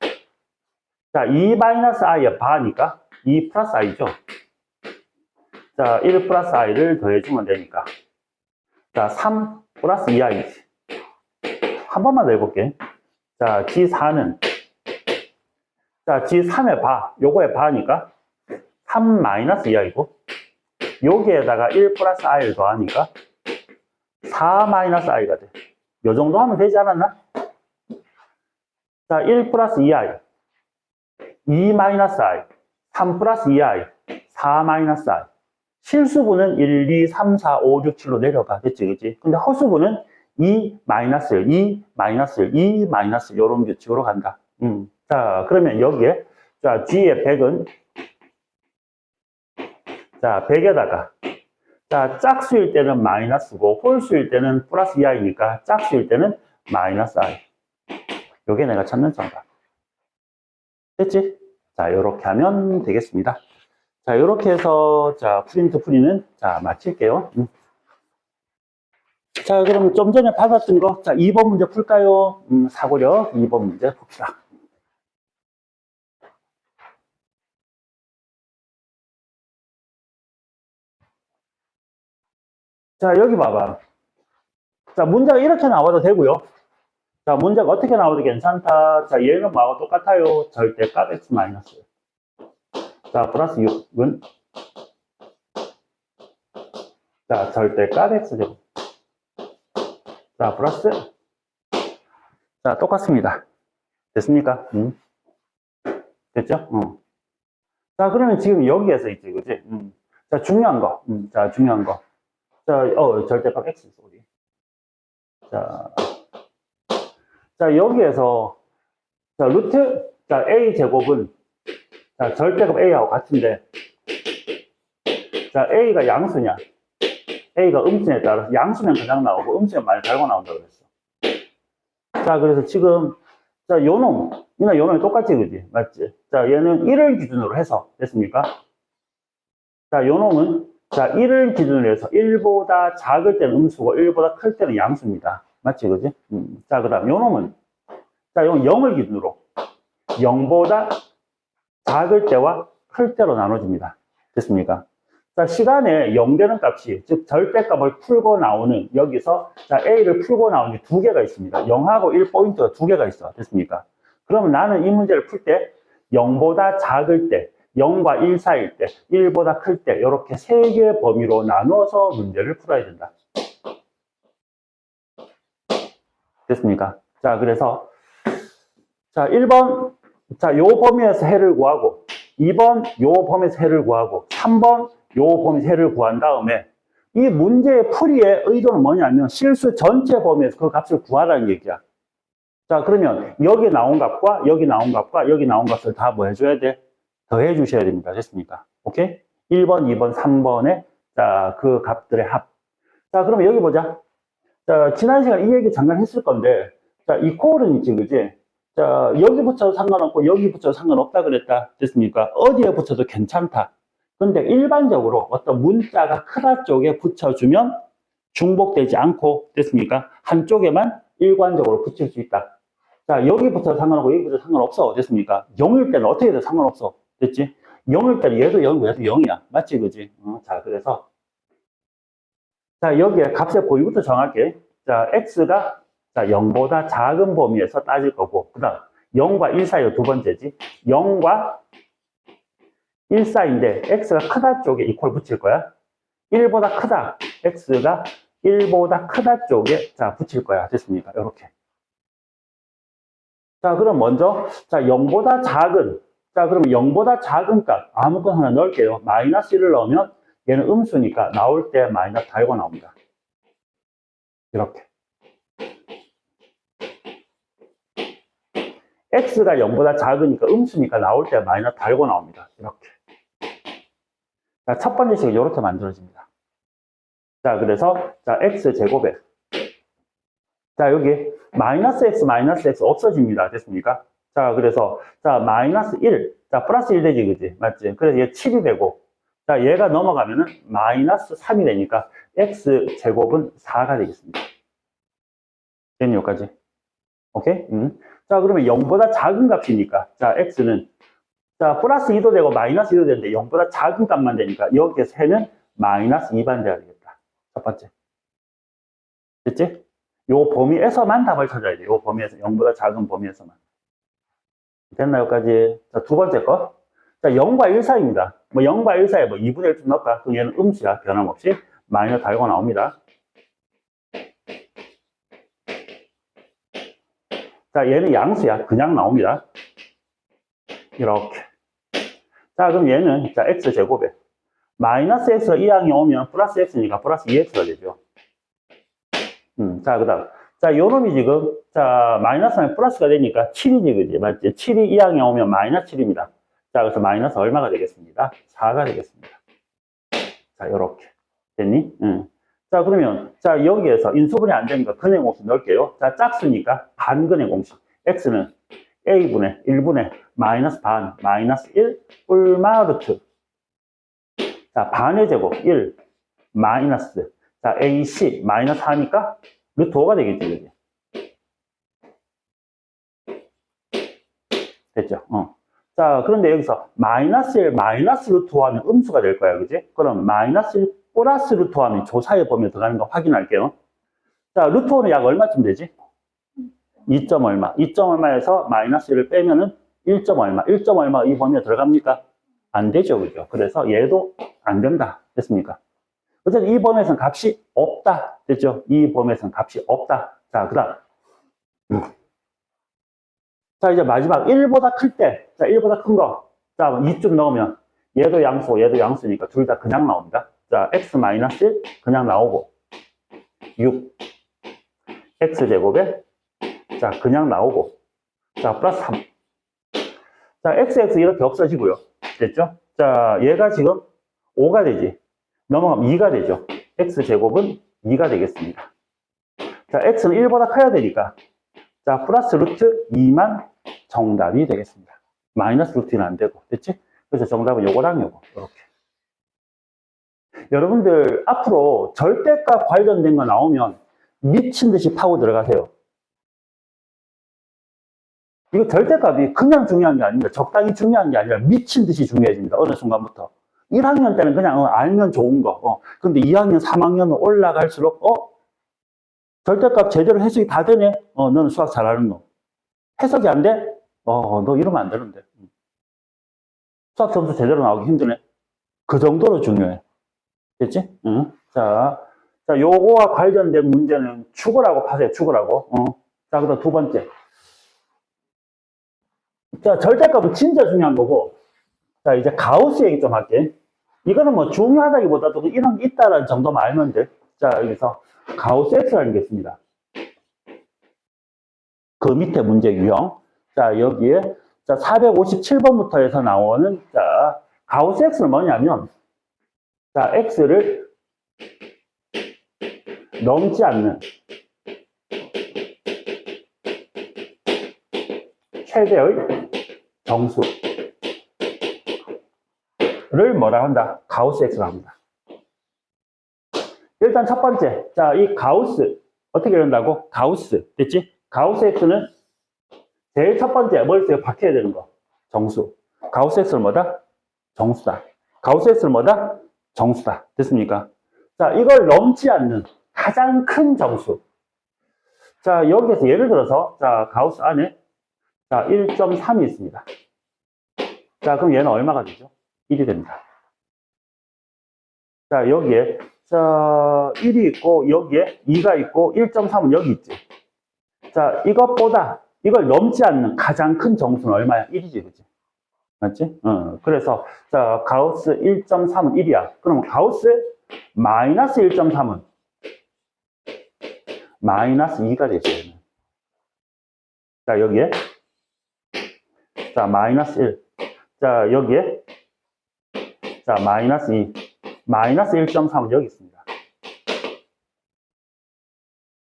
자, 2 마이너스 i의 바니까 2 플러스 i죠. 자, 1 플러스 i를 더해주면 되니까. 자, 3 플러스 2i지. 한 번만 더 해볼게. 자, G4는, 자, G3의 바, 요거의 바니까 3 마이너스 2i고, 여기에다가 1 플러스 i를 더하니까 4 마이너스 i가 돼. 요 정도 하면 되지 않았나? 자, 1 플러스 2i, 2 마이너스 i, 3 플러스 2i, 4 마이너스 i. 실수분은 1, 2, 3, 4, 5, 6, 7로 내려가. 됐지, 그치? 근데 허수분은 2, 마이너스 1, 2, 마이너스 1, 2, 마이너스 1, 요런 규칙으로 간다. 자, 그러면 여기에, 자, G의 100은, 자, 100에다가, 자, 짝수일 때는 마이너스고, 홀수일 때는 플러스 2i니까, 짝수일 때는 마이너스 i. 요게 내가 찾는 정답. 됐지? 자, 요렇게 하면 되겠습니다. 자, 요렇게 해서, 자, 풀이는, 자, 마칠게요. 자, 그럼 좀 전에 받았던 거, 자, 2번 문제 풀까요? 사고력 2번 문제 풉시다. 자, 여기 봐봐. 자, 문제가 이렇게 나와도 되고요. 자, 문제가 어떻게 나와도 괜찮다. 자, 얘는 뭐하고 똑같아요? 절대값 x 마이너스. 자, 플러스 6은 자, 절대값 x제곱. 자, 플러스 자, 똑같습니다. 됐습니까? 됐죠? 자, 그러면 지금 여기에서 있지, 그지? 자, 중요한 거. 자, 중요한 거. 자, 절대값 x, 소리. 자, 자, 여기에서, 자, 루트, 자, a 제곱은, 자, 절대값 a하고 같은데, 자, a가 양수냐, a가 음수에 따라서 양수면 그냥 나오고, 음수면 많이 달고 나온다고 그랬어. 자, 그래서 지금, 자, 요놈, 요놈이 똑같지, 그지? 맞지? 자, 얘는 1을 기준으로 해서, 됐습니까? 자, 요놈은, 자, 1을 기준으로 해서 1보다 작을 때는 음수고 1보다 클 때는 양수입니다. 맞지, 그지? 자, 그 다음, 요놈은, 자, 이건 0을 기준으로 0보다 작을 때와 클 때로 나눠집니다. 됐습니까? 자, 시간에 0 되는 값이, 즉, 절대값을 풀고 나오는, 여기서, 자, A를 풀고 나오는 게 두 개가 있습니다. 0하고 1포인트가 두 개가 있어. 됐습니까? 그러면 나는 이 문제를 풀 때, 0보다 작을 때, 0과 1 사이일 때, 1보다 클 때, 이렇게 세 개의 범위로 나눠서 문제를 풀어야 된다. 됐습니까? 자, 그래서, 자, 1번, 자, 요 범위에서 해를 구하고, 2번, 요 범위에서 해를 구하고, 3번, 요 범위에서 해를 구한 다음에, 이 문제의 풀이의 의도는 뭐냐면, 실수 전체 범위에서 그 값을 구하라는 얘기야. 자, 그러면, 여기 나온 값과, 여기 나온 값과, 여기 나온 값을 다 뭐 해줘야 돼? 더해 주셔야 됩니다. 됐습니까? 오케이? 1번, 2번, 3번에, 자, 그 값들의 합. 자, 그러면 여기 보자. 자, 지난 시간 이 얘기 잠깐 했을 건데, 자, 이퀄은 있지, 그지? 자, 여기 붙여도 상관없고, 여기 붙여도 상관없다 그랬다. 됐습니까? 어디에 붙여도 괜찮다. 근데 일반적으로 어떤 문자가 크다 쪽에 붙여주면 중복되지 않고, 됐습니까? 한쪽에만 일관적으로 붙일 수 있다. 자, 여기 붙여도 상관없고, 여기 붙여도 상관없어. 됐습니까? 0일 때는 어떻게 해도 상관없어. 됐지? 0일 때는 얘도 0이고, 얘도 0이야. 맞지, 그지? 자, 그래서. 자, 여기에 값의 보기부터 정할게. 자, x가 자, 0보다 작은 범위에서 따질 거고, 그 다음 0과 1 사이가 두 번째지. 0과 1 사이인데 x가 크다 쪽에 이퀄 붙일 거야. 1보다 크다. x가 1보다 크다 쪽에 자 붙일 거야. 됐습니까? 이렇게. 자, 그럼 먼저 자 0보다 작은 자, 그러면 0보다 작은 값 아무거나 하나 넣을게요. 마이너스 1을 넣으면 얘는 음수니까 나올 때 마이너스 달고 나옵니다. 이렇게. x가 0보다 작으니까 음수니까 나올 때 마이너스 달고 나옵니다. 이렇게. 자, 첫 번째 식이 이렇게 만들어집니다. 자, 그래서 자 x제곱에 자, 여기 마이너스 x 없어집니다. 됐습니까? 자, 그래서 자 마이너스 1, 자 플러스 1 되지, 그지? 맞지? 그래서 얘 7이 되고 자 얘가 넘어가면은 마이너스 3이 되니까 x제곱은 4가 되겠습니다. 됐니, 여기까지? 오케이? 자, 그러면 0보다 작은 값이니까 자 x는 자 플러스 2도 되고 마이너스 2도 되는데 0보다 작은 값만 되니까 여기에 세는 마이너스 2반 돼야 되겠다. 첫 번째. 됐지? 요 범위에서만 답을 찾아야 돼. 요 범위에서 0보다 작은 범위에서만. 됐나, 여기까지? 자, 두 번째 거. 자, 0과 1 사이입니다. 뭐 0과 1 사이에 뭐 2분의 1 좀 넣을까? 그럼 얘는 음수야. 변함없이 마이너스 달고 나옵니다. 자, 얘는 양수야. 그냥 나옵니다. 이렇게. 자, 그럼 얘는 자 x제곱에 마이너스 x가 이항이 오면 플러스 x니까 플러스 2x가 되죠. 자, 그 다음. 자, 요 놈이 지금, 자, 마이너스는 플러스가 되니까 7이지, 그지? 맞지? 7이 이항에 오면 마이너스 7입니다. 자, 그래서 마이너스 얼마가 되겠습니다? 4가 되겠습니다. 자, 요렇게. 됐니? 자, 그러면, 자, 여기에서 인수분해 안 되니까 근해 공식 넣을게요. 자, 짝수니까 반근해 공식. x는 a분의 1분의 마이너스 반, 마이너스 1, 뿔마 루트. 자, 반의 제곱 1, 마이너스. 자, ac 마이너스 4니까 루트 5가 되겠지, 그지? 됐죠? 자, 그런데 여기서 마이너스 1, 마이너스 루트 5 하면 음수가 될 거야, 그지? 그럼 마이너스 1 플러스 루트 5하면 조사의 범위에 들어가는 거 확인할게요. 자, 루트 5는 약 얼마쯤 되지? 2점 얼마. 2점 얼마에서 마이너스 1을 빼면은 1점 얼마. 1점 얼마 이 범위에 들어갑니까? 안 되죠. 그죠? 그래서 얘도 안 된다. 됐습니까? 어쨌든 이 범위에서는 값이 없다. 됐죠? 이 범위에서는 값이 없다. 자, 그 다음. 자, 이제 마지막 1보다 클 때. 자, 1보다 큰 거. 자, 2쯤 넣으면 얘도 양수, 얘도 양수니까 둘 다 그냥 나옵니다. 자, x-1 그냥 나오고 6 x제곱에 자, 그냥 나오고 자, 플러스 3. 자, x 이렇게 없어지고요. 됐죠? 자, 얘가 지금 5가 되지. 넘어가면 2가 되죠. x제곱은 2가 되겠습니다. 자, x는 1보다 커야 되니까 자, 플러스 루트 2만 정답이 되겠습니다. 마이너스 루트 2는 안 되고. 됐지? 그래서 정답은 요거랑 요거. 이렇게. 여러분들 앞으로 절대값 관련된 거 나오면 미친 듯이 파고 들어가세요. 이거 절대값이 그냥 중요한 게 아닙니다. 적당히 중요한 게 아니라 미친 듯이 중요해집니다. 어느 순간부터. 1학년 때는 그냥 알면 좋은 거. 근데 2학년, 3학년은 올라갈수록 절대값 제대로 해석이 다 되네. 너는 수학 잘하는 놈. 해석이 안 돼? 너 이러면 안 되는데. 수학 점수 제대로 나오기 힘드네. 그 정도로 중요해. 됐지? 응. 자, 요거와 관련된 문제는 축으라고 파세요. 축으라고. 자, 그다음 두 번째. 자, 절대값은 진짜 중요한 거고. 자, 이제 가우스 얘기 좀 할게. 이거는 뭐 중요하다기보다도 이런 게 있다라는 정도만 알면 돼. 자, 여기서 가우스 X라는 게 있습니다. 그 밑에 문제 유형. 자, 여기에 자, 457번부터 해서 나오는 자, 가우스 X는 뭐냐면 자, X를 넘지 않는 최대의 정수를 뭐라 한다? 가우스 X라 합니다. 일단 첫 번째, 자, 이 가우스 어떻게 이런다고? 가우스 됐지? 가우스 X는 제일 첫 번째 머릿속에 박혀야 되는 거 정수. 가우스 X는 뭐다? 정수다. 가우스 X는 뭐다? 정수다. 됐습니까? 자, 이걸 넘지 않는 가장 큰 정수. 자, 여기에서 예를 들어서 자, 가우스 안에 자, 1.3이 있습니다. 자, 그럼 얘는 얼마가 되죠? 1이 됩니다. 자, 여기에 자, 1이 있고 여기에 2가 있고 1.3은 여기 있지. 자, 이걸 넘지 않는 가장 큰 정수는 얼마야? 1이지, 그치? 맞지? 그래서 자, 가우스 1.3은 1이야. 그럼 가우스 마이너스 1.3은 마이너스 2가 되죠. 얘는. 자, 여기에 자, 마이너스 1. 자, 여기에 자, 마이너스 2. 마이너스 1.3은 여기 있습니다.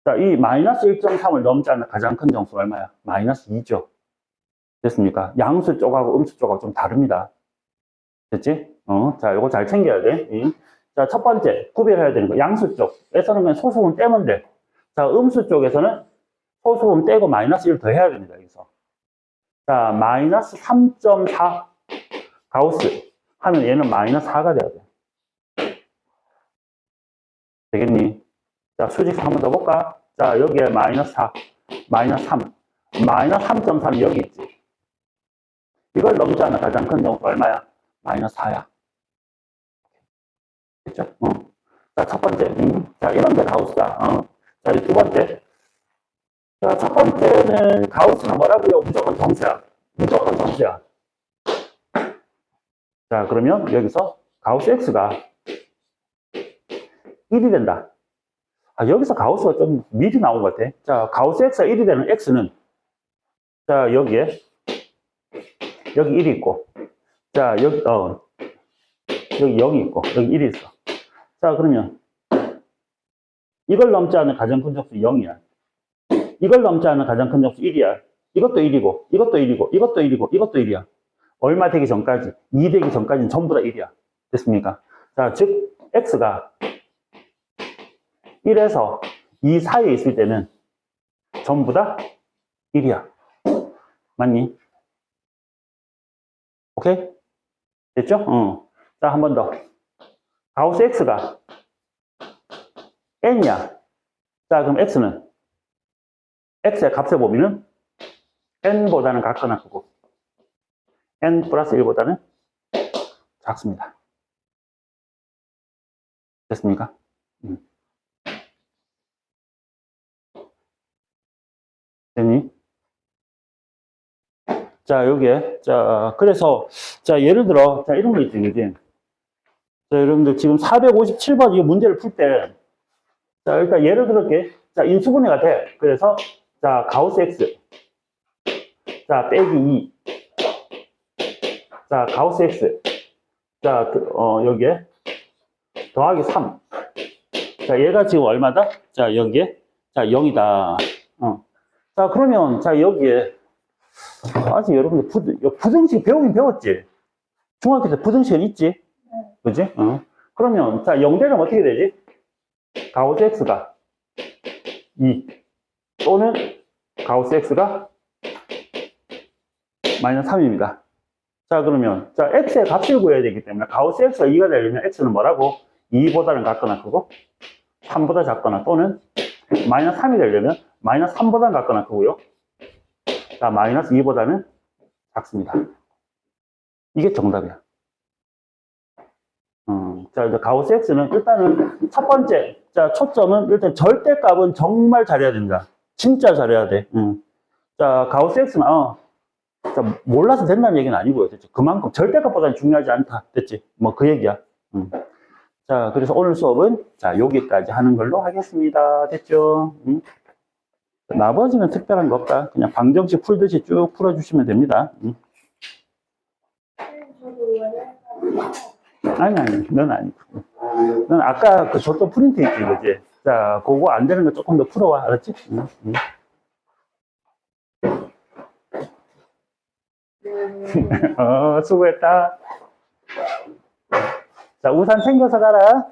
자, 이 마이너스 1.3을 넘지 않는 가장 큰 정수가 얼마야? 마이너스 2죠. 됐습니까? 양수 쪽하고 음수 쪽하고 좀 다릅니다. 됐지? 자, 이거 잘 챙겨야 돼. 자, 첫 번째, 구별해야 되는 거. 양수 쪽에서는 그냥 소수분 떼면 돼. 자, 음수 쪽에서는 소수분 떼고 마이너스 1 더 해야 됩니다. 여기서. 자, 마이너스 3.4 가우스 하면 얘는 마이너스 4가 돼야 돼. 되겠니? 자, 수직수 한 번 더 볼까? 자, 여기에 마이너스 4, 마이너스 3, 마이너스 3.3이 여기 있지. 이걸 넘지 않는 가장 큰 정수 얼마야? 마이너스 4야. 됐죠? 자, 첫 번째. 자, 이런 게 가우스다. 자, 이 두 번째. 자, 첫 번째는 가우스는 뭐라고요? 무조건 정수야. 무조건 정수야. 자, 그러면 여기서 가우스 X가 1이 된다. 여기서 가우스가 좀 미리 나온 것 같아. 자, 가우스 X가 1이 되는 X는 자, 여기 1이 있고 자, 여기 0이 있고 여기 1이 있어. 자, 그러면 이걸 넘지 않는 가장 큰 정수 0이야. 이걸 넘지 않는 가장 큰 정수 1이야. 이것도 1이고 이것도 1이고 이것도 1이고 이것도 1이야. 얼마 되기 전까지 2 되기 전까지는 전부 다 1이야. 됐습니까? 자, 즉 X가 1에서 2 사이에 있을 때는 전부 다 1이야. 맞니? 오케이? 됐죠? 자, 한 번 더. 가우스 X가 n이야. 자, 그럼 x는? x의 값의 범위는 n보다는 같거나 크고, n 플러스 1보다는 작습니다. 됐습니까? 됐니? 자, 여기에, 자, 그래서, 자, 예를 들어, 자, 이런 거 있지, 그지? 자, 여러분들 지금 457번 이 문제를 풀 때, 자, 일단 예를 들을게. 자, 인수분해가 돼. 그래서, 자, 가우스 x. 자, 빼기 2. 자, 가우스 x. 자, 여기에, 더하기 3. 자, 얘가 지금 얼마다? 자, 여기에, 자, 0이다. 자, 그러면, 자, 여기에, 아직 여러분들 부등식 배우긴 배웠지? 중학교 때 부등식은 있지? 그지? 그러면, 자, 0대는 어떻게 되지? 가우스 x가 2 또는 가우스 x가 마이너스 3입니다. 자, 그러면, 자, x의 값을 구해야 되기 때문에 가우스 x가 2가 되려면 x는 뭐라고? 2보다는 같거나 크고 3보다 작거나 또는 마이너스 3이 되려면 마이너스 3보다는 같거나 크고요. 자, 마이너스 2보다는 작습니다. 이게 정답이야. 자, 이제 가우스 x는 일단은 첫 번째, 자, 초점은 일단 절대값은 정말 잘해야 된다. 진짜 잘해야 돼. 자, 가우스 x는, 자, 몰라서 된다는 얘기는 아니고요. 됐죠? 그만큼 절대값보다는 중요하지 않다. 됐지? 뭐 그 얘기야. 자, 그래서 오늘 수업은, 자, 여기까지 하는 걸로 하겠습니다. 됐죠? 나머지는 특별한 거 없다. 그냥 방정식 풀듯이 쭉 풀어주시면 됩니다. 저도 원래 아니, 넌 아니고. 넌 아까 그 줬던 프린트 있지, 그지? 자, 그거 안 되는 거 조금 더 풀어와. 알았지? 수고했다. 자, 우산 챙겨서 가라.